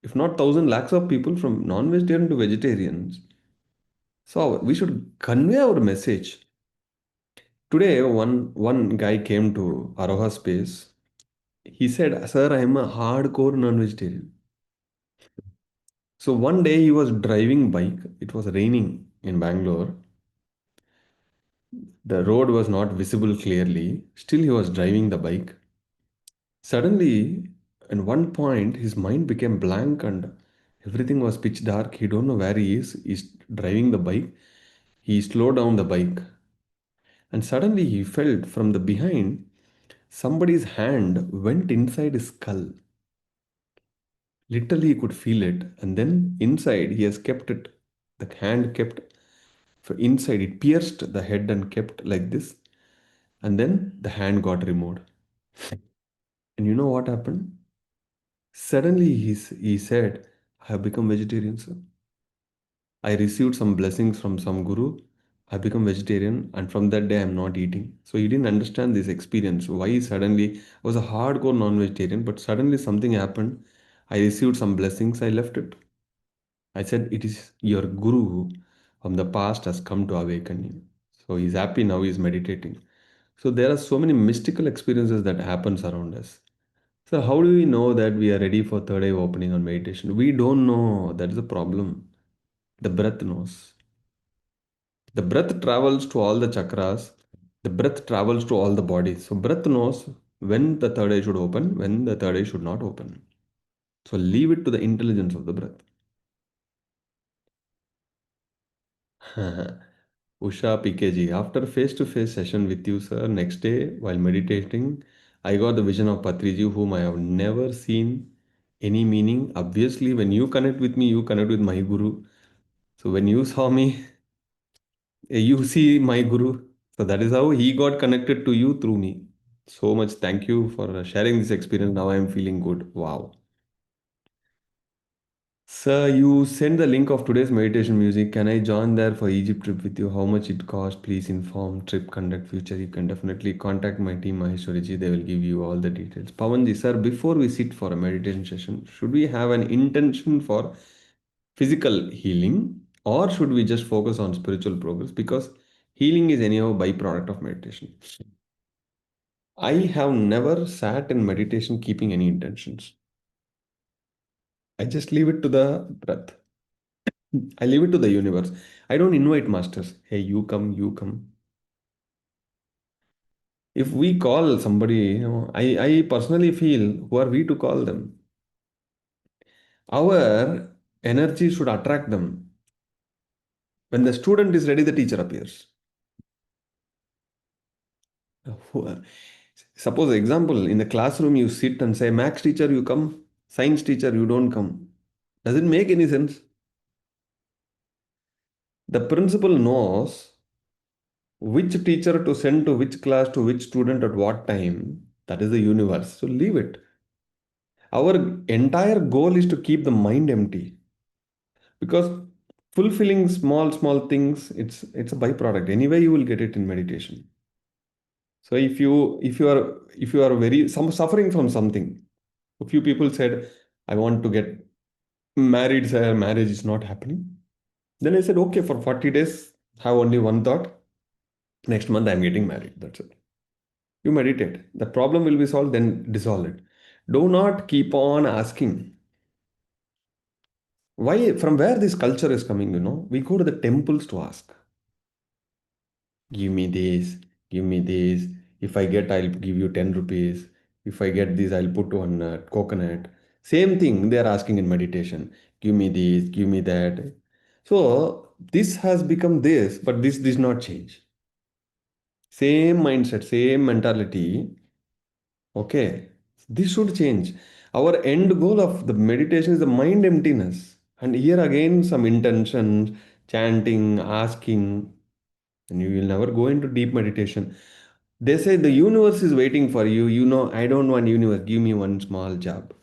if not thousand lakhs of people from non-vegetarian to vegetarians. So we should convey our message. Today, one guy came to Aroha space. He said, "Sir, I am a hardcore non-vegetarian." So one day he was driving bike. It was raining in Bangalore. The road was not visible clearly. Still, he was driving the bike. Suddenly, at one point, his mind became blank and everything was pitch dark. He don't know where he is. He's driving the bike. He slowed down the bike, and suddenly he felt from the behind somebody's hand went inside his skull. Literally, he could feel it, and then inside he has kept it. The hand kept for inside. It pierced the head and kept like this, and then the hand got removed. And you know what happened? Suddenly, he said, "I have become vegetarian, sir. I received some blessings from some guru. I become vegetarian, and from that day I'm not eating. So he didn't understand this experience. Why suddenly I was a hardcore non-vegetarian, but suddenly something happened. I received some blessings. I left it. I said, it is your guru from the past has come to awaken you. So he's happy now. He's meditating. So there are so many mystical experiences that happens around us. So how do we know that we are ready for third eye opening on meditation? We don't know. That is the problem. The breath knows. The breath travels to all the chakras. The breath travels to all the bodies. So breath knows when the third eye should open, when the third eye should not open. So leave it to the intelligence of the breath. Usha PKG, after face-to-face session with you, sir, next day while meditating, I got the vision of Patriji, whom I have never seen any meaning. Obviously, when you connect with me, you connect with my guru. So when you saw me, you see my guru. So that is how he got connected to you through me. So much thank you for sharing this experience. Now I am feeling good. Wow. Sir, you send the link of today's meditation music. Can I join there for Egypt trip with you? How much it cost? Please inform. Trip conduct future. You can definitely contact my team, Maheshwariji. They will give you all the details. Pawanji, sir, before we sit for a meditation session, should we have an intention for physical healing or should we just focus on spiritual progress? Because healing is anyhow byproduct of meditation. I have never sat in meditation keeping any intentions. I just leave it to the breath. I leave it to the universe. I don't invite masters. Hey, you come, you come. If we call somebody, I personally feel who are we to call them? Our energy should attract them. When the student is ready, the teacher appears. Suppose example, in the classroom you sit and say, Max teacher, you come, science teacher, you don't come. Does it make any sense? The principal knows which teacher to send to which class to which student at what time. That is the universe. So leave it. Our entire goal is to keep the mind empty because fulfilling small things, it's a byproduct. Anyway, you will get it in meditation. So if you are very some suffering from something, a few people said, I want to get married, sir, marriage is not happening. Then I said, okay, for 40 days, have only one thought. Next month, I'm getting married. That's it. You meditate. The problem will be solved, then dissolve it. Do not keep on asking. Why, from where this culture is coming, we go to the temples to ask. Give me this, give me this. If I get, I'll give you 10 rupees. If I get this, I'll put one coconut. Same thing they are asking in meditation. Give me this, give me that. So this has become this, but this does not change. Same mindset, same mentality. Okay, this should change. Our end goal of the meditation is the mind emptiness. And here again, some intention, chanting, asking, and you will never go into deep meditation. They say the universe is waiting for you. I don't want universe. Give me one small job.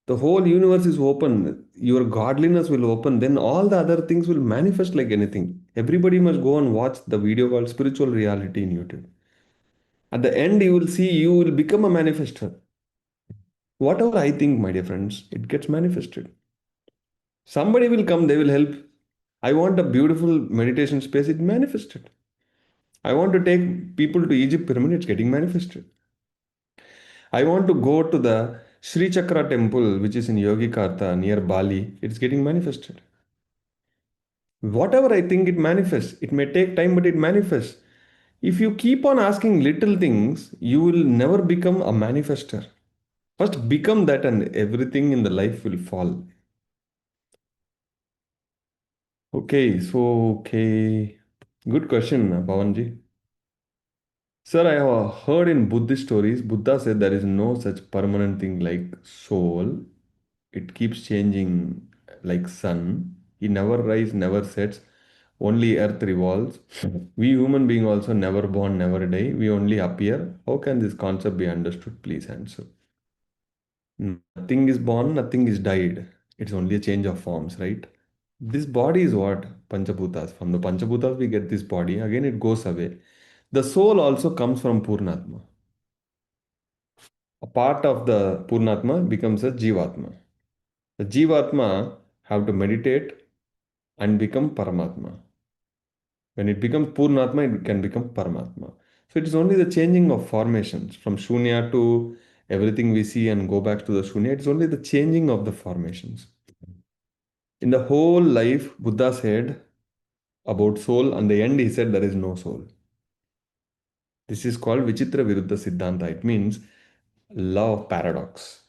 The whole universe is open. Your godliness will open. Then all the other things will manifest like anything. Everybody must go and watch the video called Spiritual Reality in YouTube. At the end, you will see you will become a manifester. Whatever I think, my dear friends, it gets manifested. Somebody will come, they will help. I want a beautiful meditation space, it manifested. I want to take people to Egypt pyramid, it's getting manifested. I want to go to the Sri Chakra temple, which is in Yogikarta near Bali, it's getting manifested. Whatever I think, it manifests. It may take time, but it manifests. If you keep on asking little things, you will never become a manifester. First, become that, and everything in the life will fall. Okay. Good question, Pawanji. Sir, I have heard in Buddhist stories, Buddha said there is no such permanent thing like soul. It keeps changing like sun. It never rises, never sets. Only earth revolves. We human being also never born, never die. We only appear. How can this concept be understood? Please answer. Nothing is born, nothing is died. It's only a change of forms, right? This body is what? Panchabhutas. From the Panchabhutas, we get this body. Again, it goes away. The soul also comes from Purnatma. A part of the Purnatma becomes a Jivatma. The Jivatma have to meditate and become Paramatma. When it becomes Purnatma, it can become Paramatma. So it is only the changing of formations from Shunya to everything we see and go back to the Shunya. It's only the changing of the formations. In the whole life, Buddha said about soul, and the end he said there is no soul. This is called Vichitra Viruddha Siddhanta. It means law of paradox.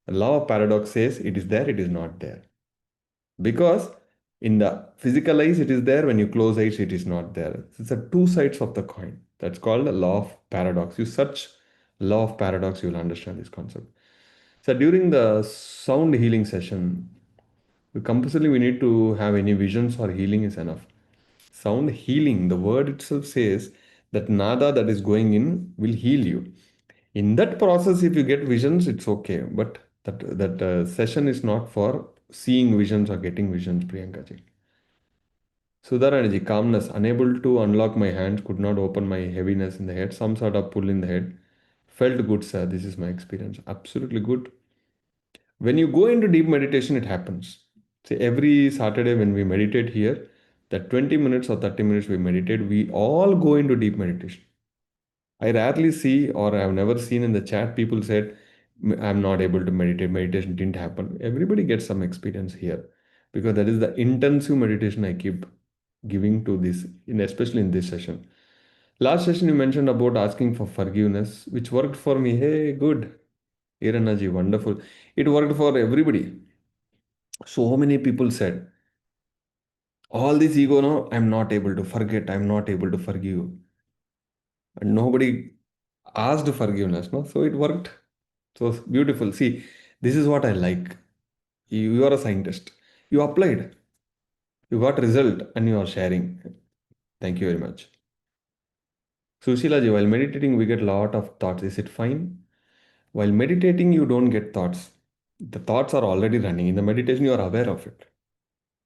The law of paradox says it is there, it is not there. Because in the physical eyes it is there, when you close eyes it is not there. It's the two sides of the coin. That's called the law of paradox. You search law of paradox, you will understand this concept. So during the sound healing session, compulsorily we need to have any visions or healing is enough. Sound healing, the word itself says that nada that is going in will heal you. In that process, if you get visions, it's okay. But that session is not for seeing visions or getting visions, Priyanka ji. Sudharani ji, calmness, unable to unlock my hands, could not open my heaviness in the head, some sort of pull in the head. Felt good, sir. This is my experience. Absolutely good. When you go into deep meditation, it happens. See, every Saturday when we meditate here, that 20 minutes or 30 minutes we meditate, we all go into deep meditation. I rarely see, or I've never seen in the chat, people said, I'm not able to meditate, meditation didn't happen. Everybody gets some experience here because that is the intensive meditation I keep giving to this, especially in this session. Last session, you mentioned about asking for forgiveness, which worked for me. Hey, good. Iranaji, wonderful. It worked for everybody. So many people said, all this ego, no, I'm not able to forget, I'm not able to forgive. And nobody asked forgiveness, no? So it worked. So beautiful. See, this is what I like. You are a scientist. You applied, you got result, and you are sharing. Thank you very much. Sushila ji, while meditating, we get a lot of thoughts. Is it fine? While meditating, you don't get thoughts. The thoughts are already running. In the meditation, you are aware of it.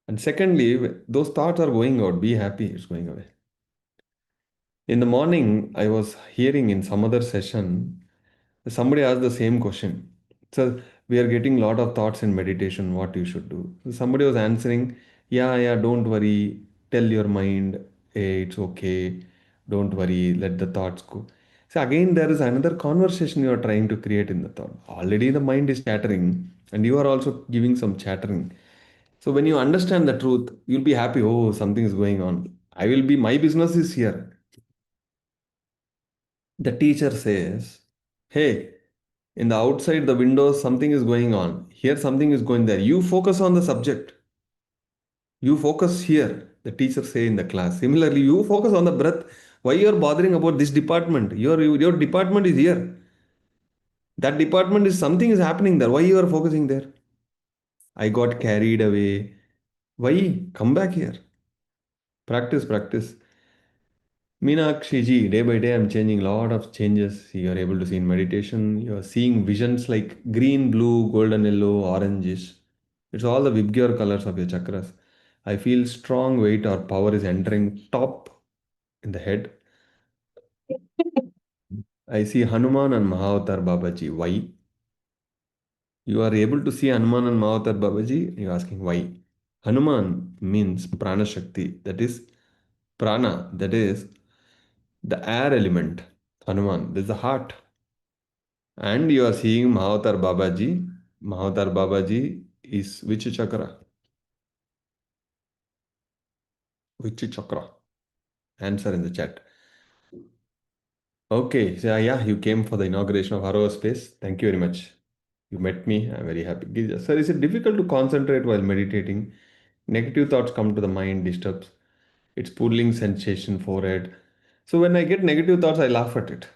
And secondly, those thoughts are going out. Be happy, it's going away. In the morning, I was hearing in some other session, somebody asked the same question. So we are getting a lot of thoughts in meditation, what you should do. So somebody was answering, yeah, don't worry, tell your mind, hey, it's okay, don't worry, let the thoughts go. So again, there is another conversation you are trying to create in the thought. Already the mind is chattering, and you are also giving some chattering. So when you understand the truth, you'll be happy, oh, something is going on. My business is here. The teacher says, hey, in the outside the windows something is going on, here something is going there, you focus on the subject, you focus here, the teacher say in the class. Similarly, you focus on the breath. Why you are bothering about this department? Your department is here, that department is something is happening there, why you are focusing there? I got carried away. Why? Come back here. Practice. Meenakshi ji, day by day, I'm changing a lot of changes. You are able to see in meditation. You are seeing visions like green, blue, golden, yellow, oranges. It's all the Vibgyor colors of your chakras. I feel strong weight or power is entering top in the head. I see Hanuman and Mahavatar Babaji. Why? You are able to see Hanuman and Mahavatar Babaji. You're asking why? Hanuman means Prana Shakti. That is Prana. That is the air element. Hanuman. This is the heart. And you are seeing Mahavatar Babaji. Mahavatar Babaji is which chakra? Which chakra? Answer in the chat. Okay, so yeah, you came for the inauguration of Aroha Space. Thank you very much. You met me. I'm very happy. Sir, is it difficult to concentrate while meditating? Negative thoughts come to the mind, disturbs. It's pulling sensation, forehead. So when I get negative thoughts, I laugh at it.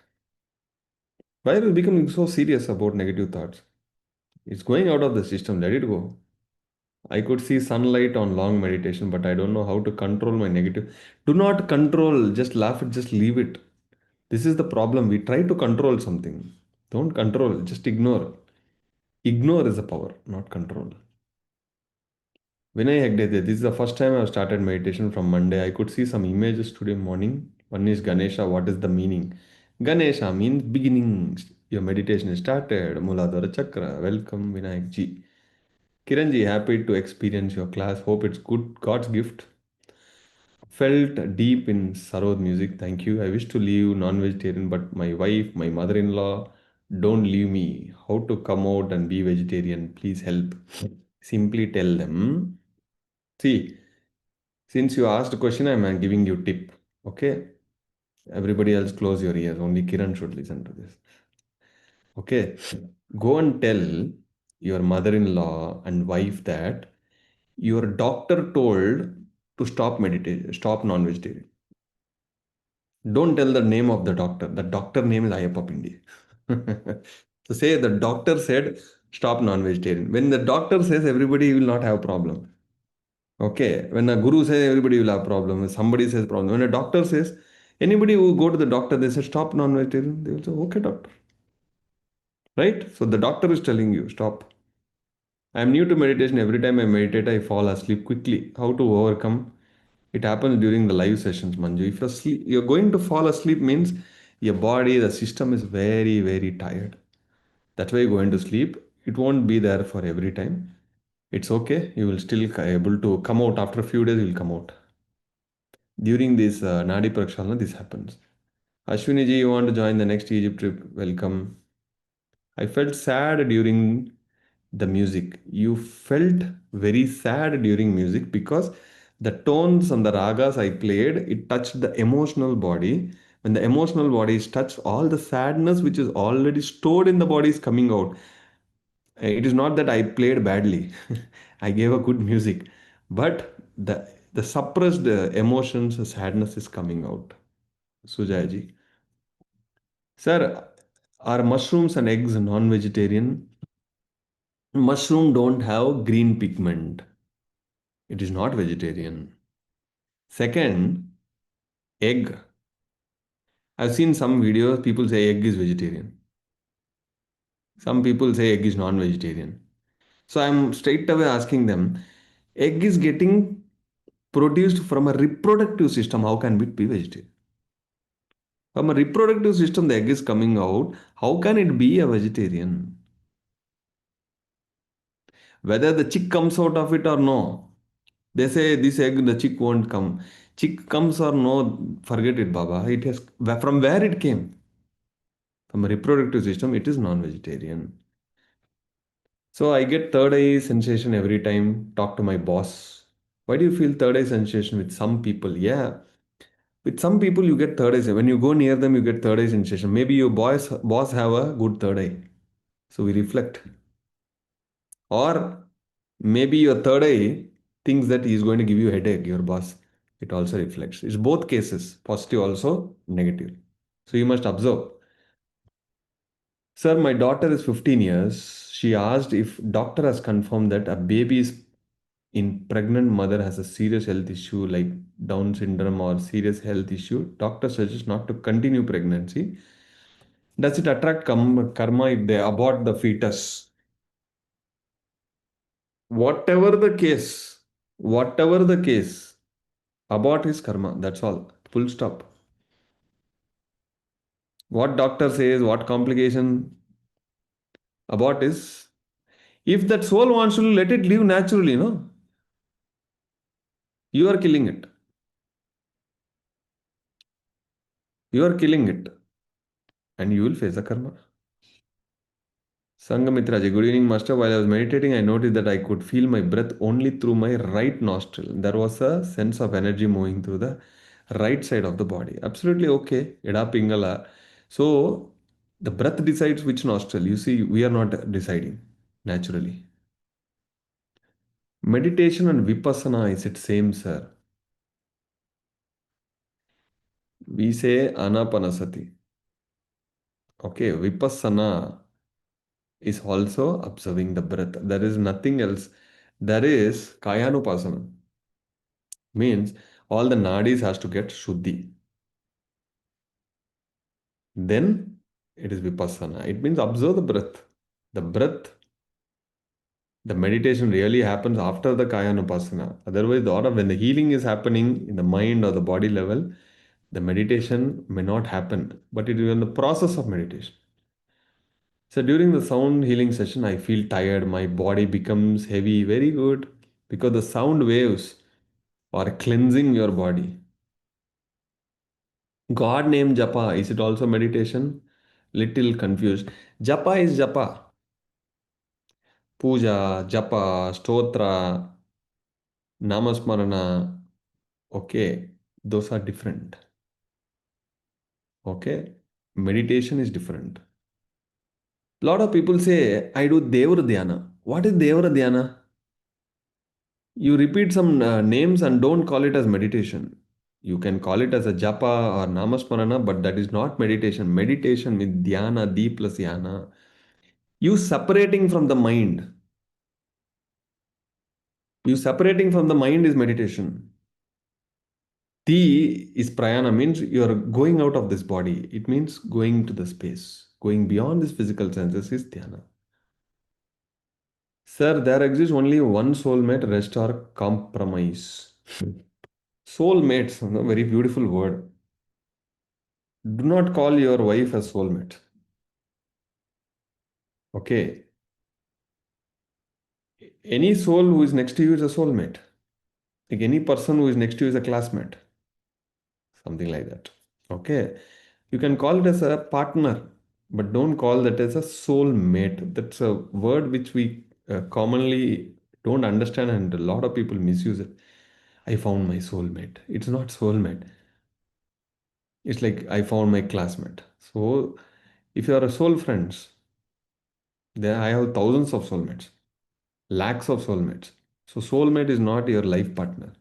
Why are you becoming so serious about negative thoughts? It's going out of the system. Let it go. I could see sunlight on long meditation, but I don't know how to control my negative. Do not control, just laugh it, just leave it. This is the problem. We try to control something. Don't control, just ignore. Ignore is a power, not control. Vinay Hegde, this is the first time I've started meditation from Monday. I could see some images today morning. One is Ganesha. What is the meaning? Ganesha means beginning. Your meditation is started. Muladhara Chakra. Welcome, Vinayak ji. Kiranji, happy to experience your class. Hope it's good. God's gift. Felt deep in Sarod music. Thank you. I wish to leave non-vegetarian, but my wife, my mother-in-law, don't leave me. How to come out and be vegetarian? Please help. Simply tell them. See, since you asked a question, I'm giving you tip. Okay. Everybody else close your ears. Only Kiran should listen to this. Okay. Go and tell your mother-in-law and wife that your doctor told to stop meditation, stop non-vegetarian. Don't tell the name of the doctor. The doctor name is Ayyappa Pindi. So say the doctor said stop non-vegetarian. When the doctor says, everybody will not have problem. Okay. When a guru says, everybody will have problem. When somebody says problem. When a doctor says, anybody who go to the doctor, they say stop non-vegetarian. They will say, okay, doctor. Right? So the doctor is telling you stop. I am new to meditation. Every time I meditate, I fall asleep quickly. How to overcome? It happens during the live sessions, Manju. If you're going to fall asleep means your body, the system is very, very tired. That's why you're going to sleep. It won't be there for every time. It's okay. You will still able to come out after a few days. You'll come out. During this Nadi Prakshalana, this happens. Ashwini ji, you want to join the next Egypt trip? Welcome. I felt sad during the music. You felt very sad during music because the tones and the ragas I played, it touched the emotional body. When the emotional body is touched, all the sadness which is already stored in the body is coming out. It is not that I played badly. I gave a good music, but the suppressed emotions, sadness is coming out. Sujaji. Sir, are mushrooms and eggs non-vegetarian? Mushroom don't have green pigment. It is not vegetarian. Second, egg. I've seen some videos, people say egg is vegetarian. Some people say egg is non-vegetarian. So I'm straight away asking them, egg is getting produced from a reproductive system. How can it be vegetarian? From a reproductive system, the egg is coming out. How can it be a vegetarian? Whether the chick comes out of it or no. They say this egg, the chick won't come. Chick comes or no, forget it, Baba. It has from where it came. From a reproductive system, it is non-vegetarian. So I get third eye sensation every time talk to my boss. Why do you feel third eye sensation with some people? Yeah, with some people you get third eye. When you go near them, you get third eye sensation. Maybe your boss have a good third eye. So we reflect. Or maybe your third eye thinks that he is going to give you a headache, your boss. It also reflects. It's both cases, positive also, negative. So you must observe. Sir, my daughter is 15 years. She asked if doctor has confirmed that a baby is in pregnant mother has a serious health issue like Down syndrome or serious health issue. Doctor suggests not to continue pregnancy. Does it attract karma if they abort the fetus? Whatever the case, abort is karma. That's all. Full stop. What doctor says, what complication abort is. If that soul wants to let it live naturally, no, you are killing it. You are killing it, and you will face the karma. Sangamitraji, good evening, Master. While I was meditating, I noticed that I could feel my breath only through my right nostril. There was a sense of energy moving through the right side of the body. Absolutely okay. Eda pingala. So the breath decides which nostril. You see, we are not deciding naturally. Meditation and vipassana is it same, sir? We say anapanasati. Okay, vipassana is also observing the breath. There is nothing else. There is kayanupasana. Means all the nadis has to get shuddhi. Then it is vipassana. It means observe the breath. The breath The meditation really happens after the Kayanupasana. Otherwise, when the healing is happening in the mind or the body level, the meditation may not happen, but it is in the process of meditation. So during the sound healing session, I feel tired, my body becomes heavy, very good, because the sound waves are cleansing your body. God name Japa, is it also meditation? Little confused. Japa is Japa. Puja, Japa, Stotra, Namasmarana. Okay, those are different. Okay, meditation is different. A lot of people say, I do Devara Dhyana. What is Devara Dhyana? You repeat some names and don't call it as meditation. You can call it as a japa or namasmarana, but that is not meditation. Meditation with dhyana, D plus dhyana. You separating from the mind. You separating from the mind is meditation. T is prayana, means you are going out of this body. It means going to the space. Going beyond this physical senses is dhyana. Sir, there exists only one soulmate, rest are compromise. Soulmates, very beautiful word. Do not call your wife a soulmate. Okay. Any soul who is next to you is a soulmate. Like any person who is next to you is a classmate. Something like that. Okay. You can call it as a partner, but don't call that as a soulmate. That's a word which we commonly don't understand, and a lot of people misuse it. I found my soulmate. It's not soulmate. It's like I found my classmate. So if you are a soul friends, then I have thousands of soulmates, lakhs of soulmates. So soulmate is not your life partner.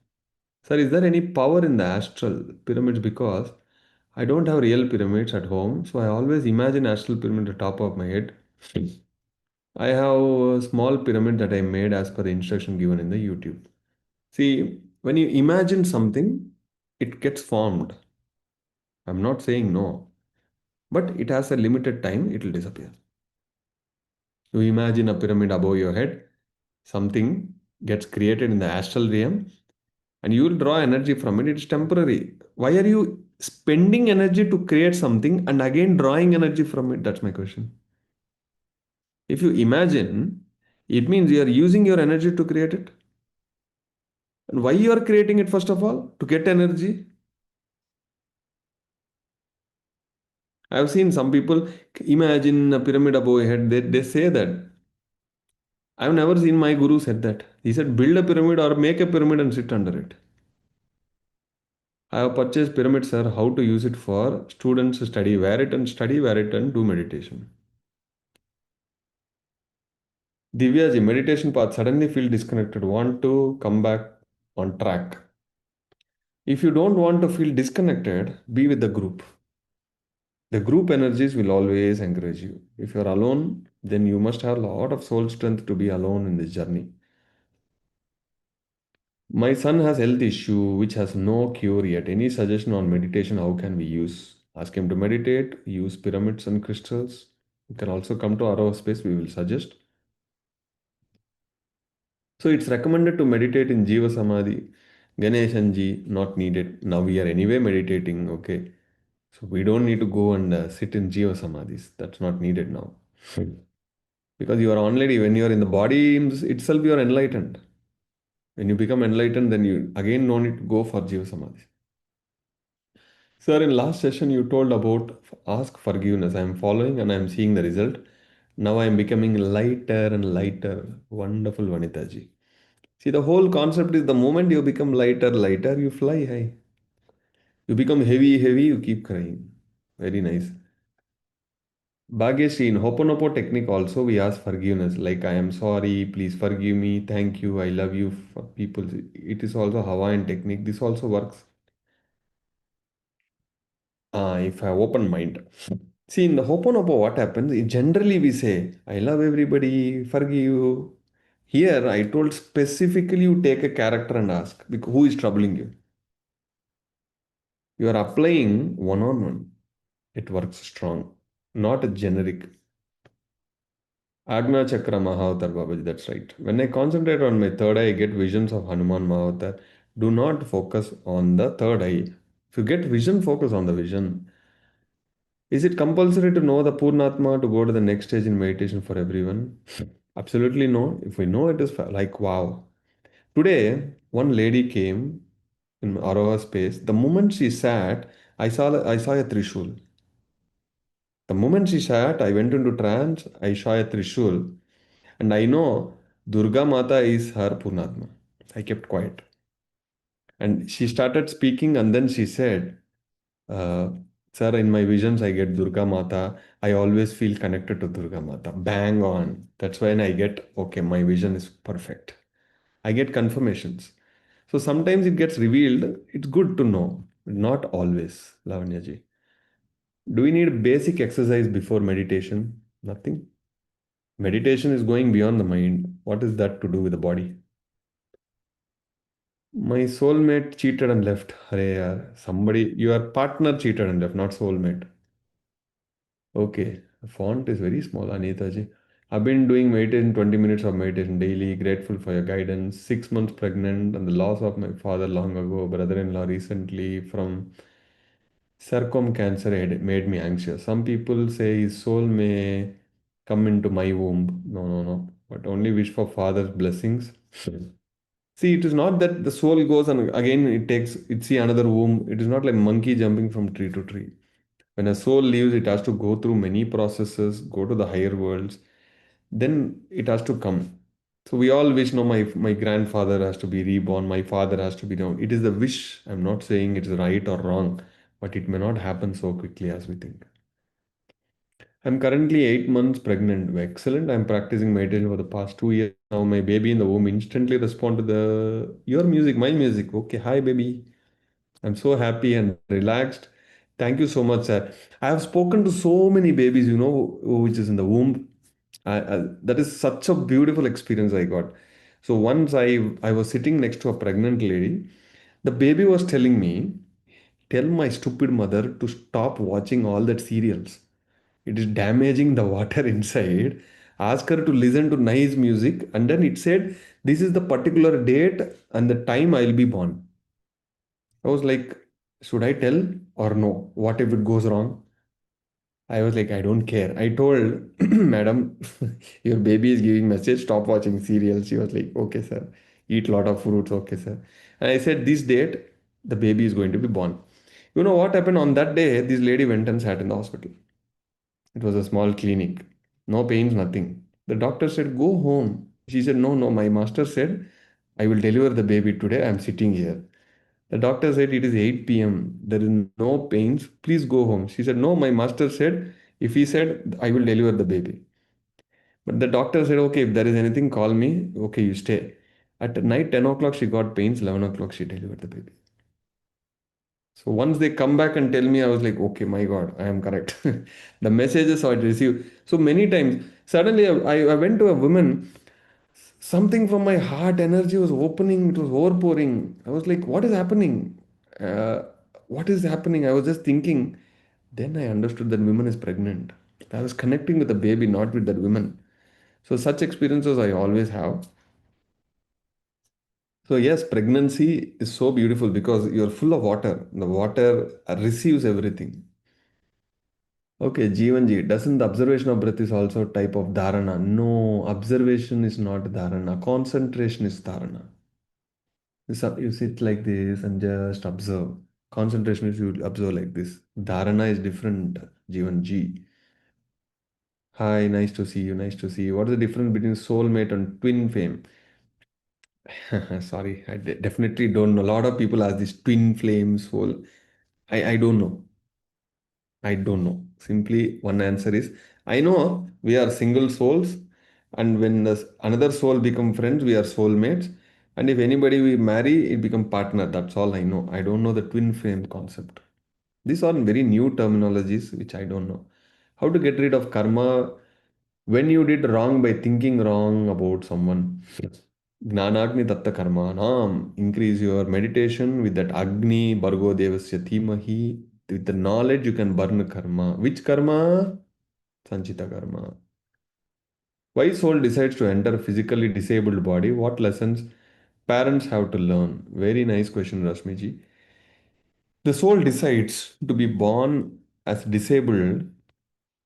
Sir, is there any power in the astral pyramids? Because I don't have real pyramids at home, so I always imagine astral pyramid at the top of my head. I have a small pyramid that I made as per the instruction given in the YouTube. See, when you imagine something, it gets formed. I'm not saying no, but it has a limited time, it will disappear. You imagine a pyramid above your head, something gets created in the astral realm, and you will draw energy from it. It's temporary. Why are you spending energy to create something and again drawing energy from it? That's my question. If you imagine, it means you are using your energy to create it. And why you are creating it, first of all? To get energy. I have seen some people imagine a pyramid above your head. They say that. I have never seen my guru said that. He said, build a pyramid or make a pyramid and sit under it. I have purchased pyramid, sir. How to use it for students to study, wear it and study, wear it and do meditation. Divyaji, meditation path, suddenly feel disconnected, want to come back on track. If you don't want to feel disconnected, be with the group. The group energies will always encourage you. If you're alone, then you must have a lot of soul strength to be alone in this journey. My son has health issue which has no cure yet. Any suggestion on meditation? How can we use? Ask him to meditate, use pyramids and crystals. You can also come to Aroha space, we will suggest. So it's recommended to meditate in Jiva Samadhi. Ganeshanji, not needed. Now we are anyway meditating, okay? So we don't need to go and sit in Jiva Samadhis. That's not needed now. Because you are already, when you are in the body itself, you are enlightened. When you become enlightened, then you again no need to go for Jiva Samadhi. Sir, in last session, you told about ask forgiveness. I am following and I am seeing the result. Now I am becoming lighter and lighter. Wonderful, Vanitaji. See, the whole concept is the moment you become lighter, lighter, you fly high. You become heavy, heavy, you keep crying. Very nice. Bhagyashree, in Hoponopo technique also we ask forgiveness. Like, I am sorry, please forgive me, thank you, I love you. For people, it is also Hawaiian technique. This also works. If I open mind. See, in the Hoponopo, what happens? Generally, we say, I love everybody, forgive you. Here, I told specifically you take a character and ask, because who is troubling you? You are applying one on one. It works strong, not a generic. Agna Chakra Mahavatar Babaji, that's right. When I concentrate on my third eye, I get visions of Hanuman Mahavatar. Do not focus on the third eye. If you get vision, focus on the vision. Is it compulsory to know the Purnatma to go to the next stage in meditation for everyone? Absolutely no. If we know it is like wow. Today, one lady came in Aroha space. The moment she sat, I saw a Trishul. The moment she sat, I went into trance. I saw a Trishul, and I know Durga Mata is her Purnatma. I kept quiet, and she started speaking, and then she said, uh, "Sir, in my visions, I get Durga Mata. I always feel connected to Durga Mata. Bang on. That's when I get okay. My vision is perfect. I get confirmations." So sometimes it gets revealed. It's good to know, not always, Lavanyaji. Do we need basic exercise before meditation? Nothing. Meditation is going beyond the mind. What is that to do with the body? My soulmate cheated and left. Hare yaar. Somebody, your partner cheated and left, not soulmate. Okay. The font is very small, Anita ji. I've been doing meditation, 20 minutes of meditation daily. Grateful for your guidance. 6 months pregnant and the loss of my father long ago. Brother-in-law recently from sarcom cancer had made me anxious. Some people say his soul may come into my womb. No, no, no. But only wish for father's blessings. See, it is not that the soul goes and again it see another womb. It is not like monkey jumping from tree to tree. When a soul leaves, it has to go through many processes, go to the higher worlds, then it has to come. So we all wish, no, my grandfather has to be reborn, my father has to be down. It is the wish. I'm not saying it's right or wrong, but it may not happen so quickly as we think. I'm currently 8 months pregnant. Excellent. I'm practicing meditation for the past 2 years now. My baby in the womb instantly respond to the your music, my music. Okay, hi baby. I'm so happy and relaxed. Thank you so much, sir. I have spoken to so many babies, which is in the womb. That is such a beautiful experience I got. So once I was sitting next to a pregnant lady. The baby was telling me, tell my stupid mother to stop watching all that serials. It is damaging the water inside. Ask her to listen to nice music. And then it said, this is the particular date and the time I'll be born. I was like, should I tell or no? What if it goes wrong? I was like, I don't care. I told, madam, your baby is giving message, stop watching serials. She was like, okay, sir. Eat lot of fruits, okay, sir. And I said, this date, the baby is going to be born. You know what happened on that day? This lady went and sat in the hospital. It was a small clinic. No pains, nothing. The doctor said, go home. She said, no, no. My master said, I will deliver the baby today. I'm sitting here. The doctor said, it is 8 p.m. There is no pains. Please go home. She said, no, my master said, if he said, I will deliver the baby. But the doctor said, okay, if there is anything, call me. Okay, you stay. At night, 10 o'clock, she got pains. 11 o'clock, she delivered the baby. So once they come back and tell me, I was like, okay, my God, I am correct. The messages I received. So many times, suddenly I went to a woman, something from my heart energy was opening, it was overpouring. I was like, what is happening? Uh, what is happening? I was just thinking. Then I understood that woman is pregnant. I was connecting with the baby, not with that woman. So such experiences I always have. So yes, pregnancy is so beautiful because you're full of water. The water receives everything. Okay, Jivanji, doesn't the observation of breath is also a type of dharana? No, observation is not dharana. Concentration is dharana. You sit like this and just observe. Concentration is you observe like this. Dharana is different, Jivanji. Hi, nice to see you. Nice to see you. What is the difference between soulmate and twin flame? Sorry, I definitely don't know. A lot of people ask this twin flame soul. I don't know. I don't know. Simply one answer is I know we are single souls, and when another soul become friends, we are soulmates. And if anybody we marry, it become partner. That's all I know. I don't know the twin flame concept. These are very new terminologies which I don't know. How to get rid of karma when you did wrong by thinking wrong about someone. Gnanagni tatta karma nam. Increase your meditation with that Agni Bhargo Devasya Dhimahi. With the knowledge, you can burn karma. Which karma? Sanchita karma. Why soul decides to enter physically disabled body? What lessons parents have to learn? Very nice question, Rashmiji. The soul decides to be born as disabled.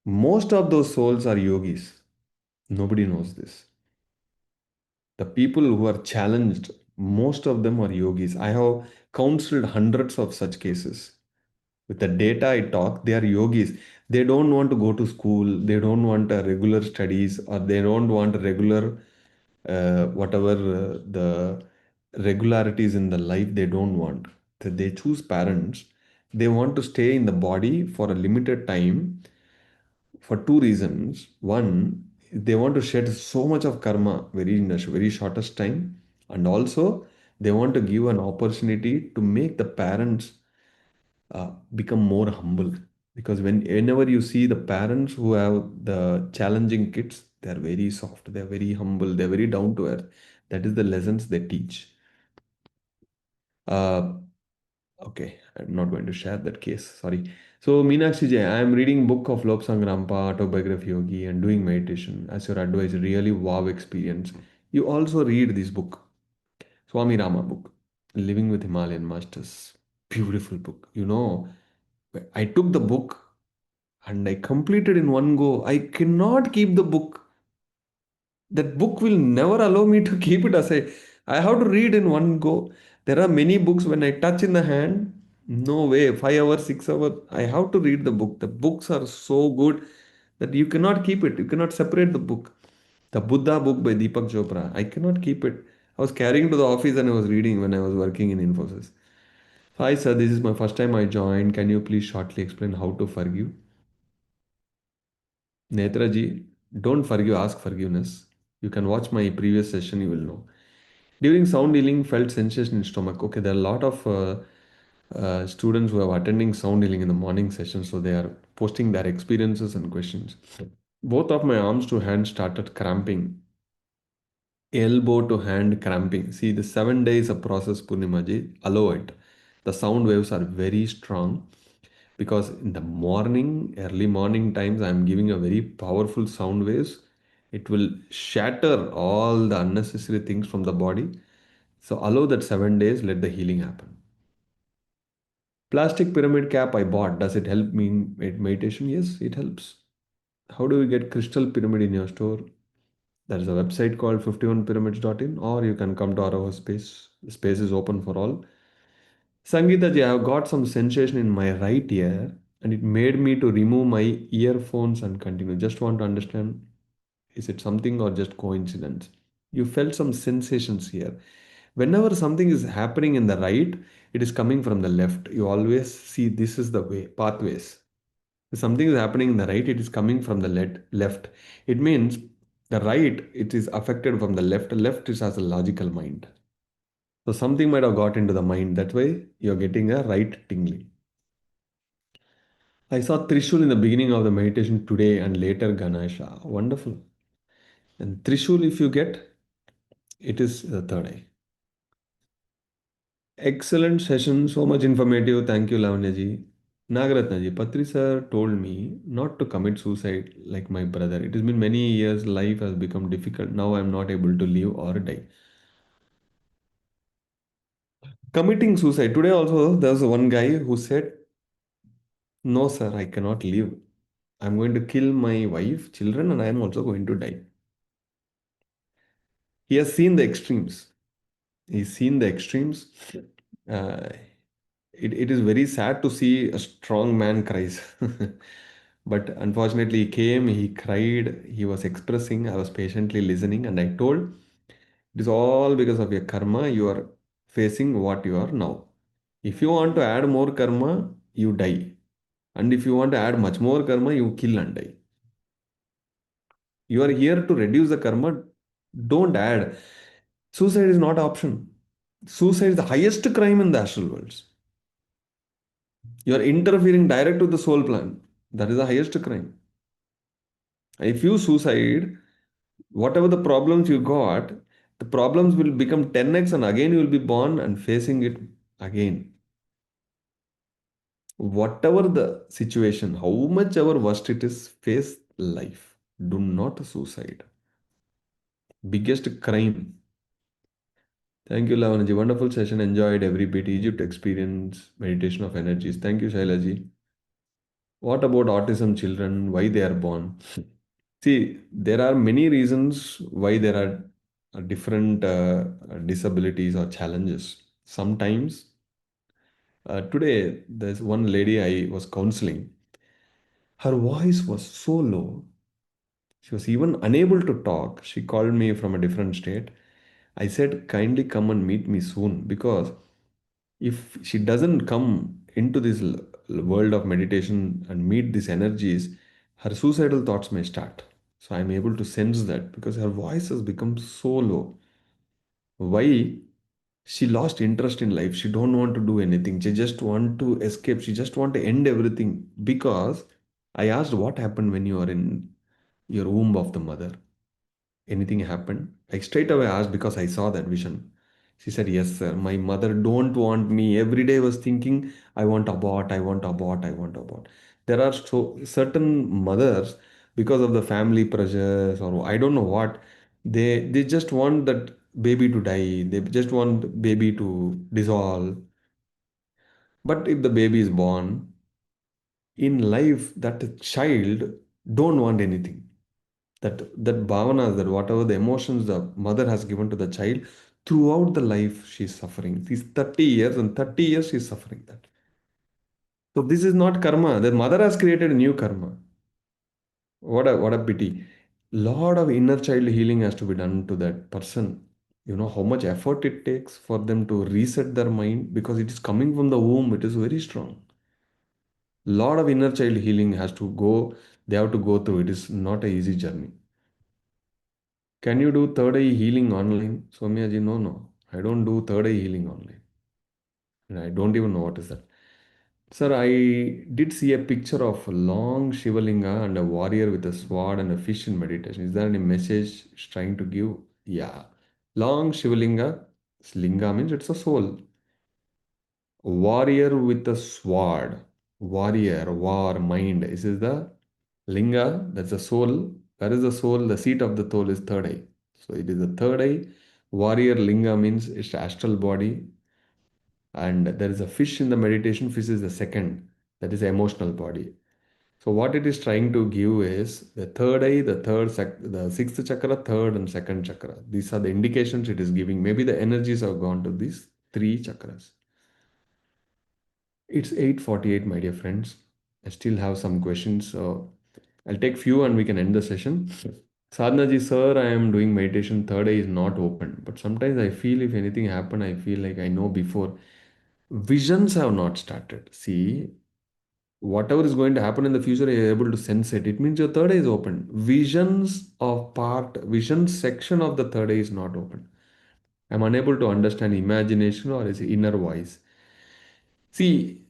Most of those souls are yogis. Nobody knows this. The people who are challenged, most of them are yogis. I have counseled hundreds of such cases. With the data I talk, they are yogis. They don't want to go to school. They don't want a regular studies, or they don't want a regular whatever the regularities in the life they don't want. They choose parents. They want to stay in the body for a limited time for two reasons. One, they want to shed so much of karma very in a very shortest time, and also they want to give an opportunity to make the parents become more humble. Because whenever you see the parents who have the challenging kids, they are very soft, they are very humble, they are very down to earth. That is the lessons they teach. Uh, okay, I'm not going to share that case. Sorry. So Meenakshi Jay, I am reading book of Lop Sangrampa, Autobiography Yogi, and doing meditation. As your advice, really wow experience. You also read this book, Swami Rama book, Living with Himalayan Masters. Beautiful book. I took the book and I completed in one go. I cannot keep the book. That book will never allow me to keep it aside. I have to read in one go. There are many books when I touch in the hand, no way, 5 hours, 6 hours. I have to read the book. The books are so good that you cannot keep it. You cannot separate the book. The Buddha book by Deepak Chopra. I cannot keep it. I was carrying to the office and I was reading when I was working in Infosys. Hi, sir. This is my first time I joined. Can you please shortly explain how to forgive? Netraji, don't forgive, ask forgiveness. You can watch my previous session, you will know. During sound healing, felt sensation in stomach. Okay, there are a lot of students who are attending sound healing in the morning session, so they are posting their experiences and questions. Both of my arms to hand started cramping, elbow to hand cramping. See, the 7 days of process, Purnimaji, allow it. The sound waves are very strong because in the morning, early morning times, I'm giving a very powerful sound waves. It will shatter all the unnecessary things from the body. So allow that 7 days, let the healing happen. Plastic pyramid cap I bought. Does it help me in meditation? Yes, it helps. How do we get crystal pyramid in your store? There is a website called 51pyramids.in, or you can come to Aroha space. The space is open for all. Sangeeta ji, I have got some sensation in my right ear and it made me to remove my earphones and continue. Just want to understand, is it something or just coincidence? You felt some sensations here. Whenever something is happening in the right, it is coming from the left. You always see this is the way, pathways. If something is happening in the right, it is coming from the left. It means the right, it is affected from the left. Left is as a logical mind. So something might have got into the mind. That way, you're getting a right tingling. I saw Trishul in the beginning of the meditation today and later Ganesha. Wonderful. And Trishul, if you get, it is the third eye. Excellent session. So much informative. Thank you, Lavanya ji. Nagaratna ji, Patri sir told me not to commit suicide like my brother. It has been many years. Life has become difficult. Now I'm not able to live or die. Committing suicide. Today also, there was one guy who said, no, sir, I cannot live. I'm going to kill my wife, children, and I am also going to die. He has seen the extremes. He's seen the extremes. Uh, it is very sad to see a strong man cries. But unfortunately, he came, he cried, he was expressing, I was patiently listening, and I told, it is all because of your karma. You are facing what you are now. If you want to add more karma, you die. And if you want to add much more karma, you kill and die. You are here to reduce the karma. Don't add. Suicide is not option. Suicide is the highest crime in the astral worlds. You are interfering direct with the soul plan. That is the highest crime. If you suicide, whatever the problems you got, the problems will become 10x and again you will be born and facing it again. Whatever the situation, how much ever worst it is, face life. Do not suicide. Biggest crime. Thank you, Lavanaji. Wonderful session. Enjoyed every bit. Egypt experience, meditation of energies. Thank you, Shailaji. What about autism children? Why they are born? See, there are many reasons why there are different disabilities or challenges. Sometimes, today, there's one lady I was counseling. Her voice was so low. She was even unable to talk. She called me from a different state. I said, kindly come and meet me soon because if she doesn't come into this world of meditation and meet these energies, her suicidal thoughts may start. So I'm able to sense that because her voice has become so low. Why? She lost interest in life. She don't want to do anything. She just want to escape. She just want to end everything. Because I asked what happened when you are in your womb of the mother. Anything happened? I straight away asked because I saw that vision. She said, yes, sir. My mother don't want me. Every day I was thinking, I want abort, I want abort, I want abort. There are so certain mothers, because of the family pressures or I don't know what, they just want that baby to die. They just want baby to dissolve. But if the baby is born, in life, that child don't want anything. That bhavanas, that whatever the emotions the mother has given to the child, throughout the life she's suffering. These 30 years and 30 years she's suffering that. So this is not karma. The mother has created a new karma. What a pity. Lot of inner child healing has to be done to that person. You know how much effort it takes for them to reset their mind because it is coming from the womb. It is very strong. Lot of inner child healing has to go. They have to go through. It is not a easy journey. Can you do third eye healing online? Soumya ji, no, no. I don't do third eye healing online. And I don't even know what is that. Sir, I did see a picture of a long Shivalinga and a warrior with a sword and a fish in meditation. Is there any message it's trying to give? Yeah. Long Shivalinga, Linga means it's a soul. Warrior with a sword. Warrior, war, mind. This is the Linga, that's the soul. Where is the soul? The seat of the soul is third eye. So it is the third eye. Warrior Linga means it's the astral body. And there is a fish in the meditation. Fish is the second. That is the emotional body. So what it is trying to give is the third eye, the sixth chakra, third and second chakra. These are the indications it is giving. Maybe the energies have gone to these three chakras. It's 8:48, my dear friends. I still have some questions. So I'll take few and we can end the session. Sadhana ji, sir, I am doing meditation. Third eye is not open. But sometimes I feel if anything happen, I feel like I know before. Visions have not started. See, whatever is going to happen in the future, you're able to sense it. It means your third eye is open. Vision section of the third eye is not open. I'm unable to understand imagination or is inner voice. See,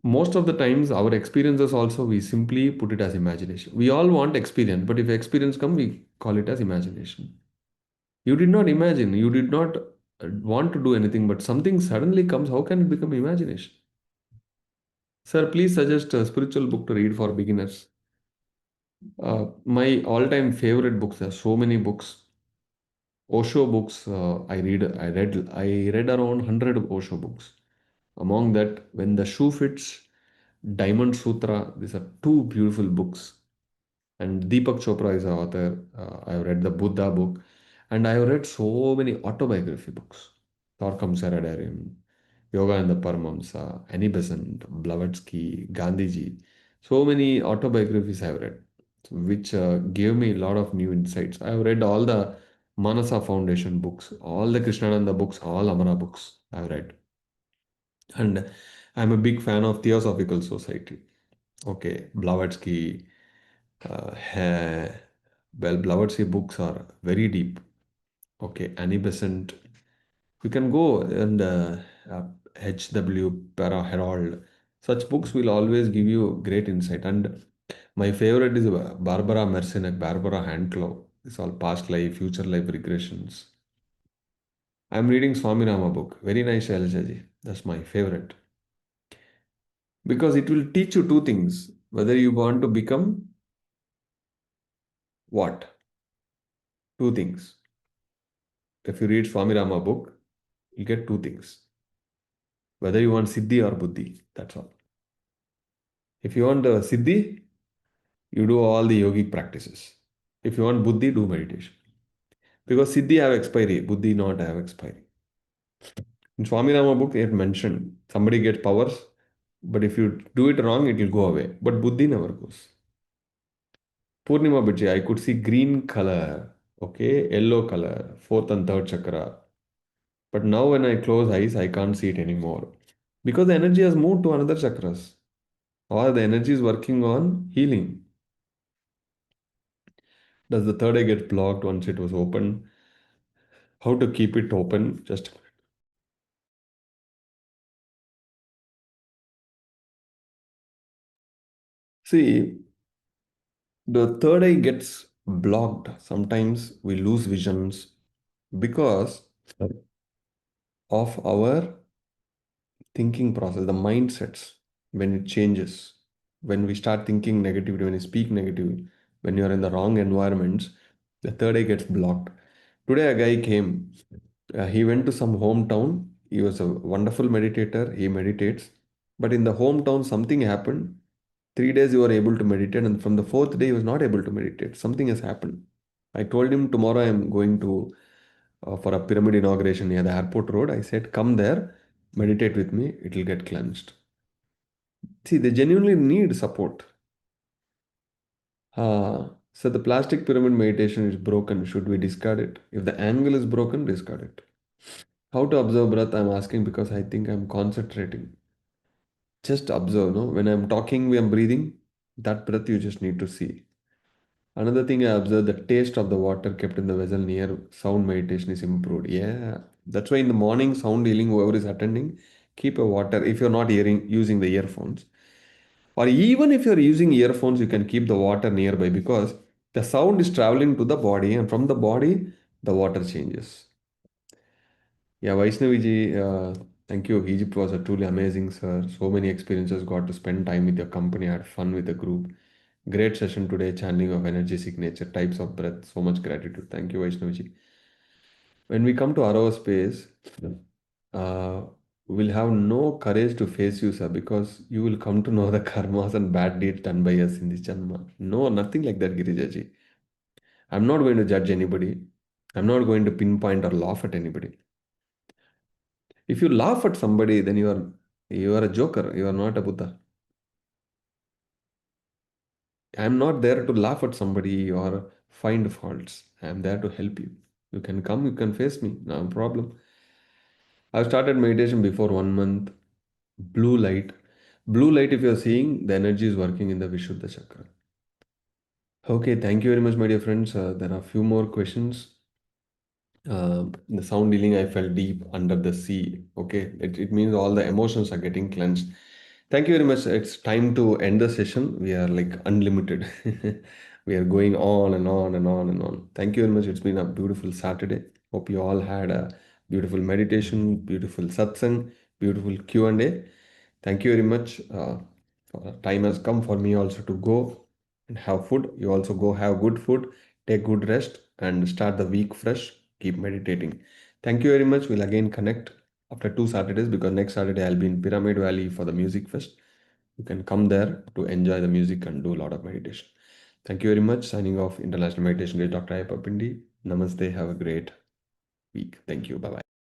most of the times our experiences also we simply put it as imagination. We all want experience, but if experience come, we call it as imagination. You did not imagine, you did not want to do anything, but something suddenly comes. How can it become imagination? Sir, please suggest a spiritual book to read for beginners. My all-time favorite books. There are so many books. Osho books. I read around 100 Osho books. Among that, When the Shoe Fits, Diamond Sutra. These are two beautiful books. And Deepak Chopra is the author. I have read the Buddha book, and I have read so many autobiography books. Torkam Saradarian, Yoga and the Paramahamsa, Annie Besant, Blavatsky, Gandhiji. So many autobiographies I have read, which gave me a lot of new insights. I have read all the Manasa Foundation books, all the Krishnananda books, all Amara books I have read. And I'm a big fan of Theosophical Society. Okay, Blavatsky. Well, Blavatsky books are very deep. Okay, Annie Besant. You can go and H.W. Para Herald. Such books will always give you great insight. And my favorite is Barbara Mercenek, Barbara Handclough. It's all past life, future life regressions. I'm reading Swami Rama book. Very nice, Shailajaji. That's my favorite. Because it will teach you two things. Whether you want to become what? two things. If you read Swami Rama book, you get two things. Whether you want Siddhi or Buddhi, that's all. If you want Siddhi, you do all the yogic practices. If you want Buddhi, do meditation. Because Siddhi have expiry, Buddhi not have expiry. In Swami Rama book, it mentioned somebody gets powers, but if you do it wrong, it will go away. But Buddhi never goes. Purnima Bhaji, I could see green color, okay, yellow color, fourth and third chakra. But now when I close eyes, I can't see it anymore. Because the energy has moved to another chakras. Or the energy is working on healing. Does the third eye get blocked once it was open? How to keep it open? Just see, the third eye gets blocked. Sometimes we lose visions because of our thinking process, the mindsets, when it changes, when we start thinking negatively, when we speak negatively, when you are in the wrong environments, the third eye gets blocked. Today, a guy came, he went to some hometown. He was a wonderful meditator, he meditates, but in the hometown, something happened. 3 days you were able to meditate, and from the fourth day, he was not able to meditate. Something has happened. I told him tomorrow I am going to for a pyramid inauguration near the airport road. I said, come there, meditate with me, it will get cleansed. See, they genuinely need support. So the plastic pyramid meditation is broken. Should we discard it? If the angle is broken, discard it. How to observe breath? I'm asking because I think I'm concentrating. Just observe, no? When I'm talking, when I'm breathing, that breath you just need to see. Another thing I observed, the taste of the water kept in the vessel near sound meditation is improved. Yeah, that's why in the morning, sound healing, whoever is attending, keep a water. If you're not hearing using the earphones, or even if you're using earphones, you can keep the water nearby because the sound is traveling to the body, and from the body, the water changes. Yeah, Vaishnaviji, thank you. Egypt was a truly amazing, sir. So many experiences. Got to spend time with your company. Had fun with the group. Great session today. Channeling of energy signature, types of breath. So much gratitude. Thank you, Vaishnaviji. When we come to Aroha space, uh, we'll have no courage to face you, sir, because you will come to know the karmas and bad deeds done by us in this janma. No, nothing like that, Girijaji. I'm not going to judge anybody. I'm not going to pinpoint or laugh at anybody. If you laugh at somebody, then you are a joker. You are not a Buddha. I'm not there to laugh at somebody or find faults. I'm there to help you. You can come, you can face me. No problem. I've started meditation before 1 month. Blue light. Blue light, if you're seeing, the energy is working in the Vishuddha chakra. Okay, thank you very much, my dear friends. There are a few more questions. The sound healing, I felt deep under the sea. Okay, it means all the emotions are getting cleansed. Thank you very much. It's time to end the session. We are like unlimited. We are going on and on and on and on. Thank you very much. It's been a beautiful Saturday. Hope you all had a beautiful meditation, beautiful satsang, beautiful Q&A. Thank you very much. Time has come for me also to go and have food. You also go have good food, take good rest, and start the week fresh. Keep meditating. Thank you very much. We'll again connect after 2 Saturdays because next Saturday I'll be in Pyramid Valley for the music fest. You can come there to enjoy the music and do a lot of meditation. Thank you very much. Signing off, International Meditation Day, Dr. Ayyappa Pindi. Namaste. Have a great week. Thank you. Bye bye.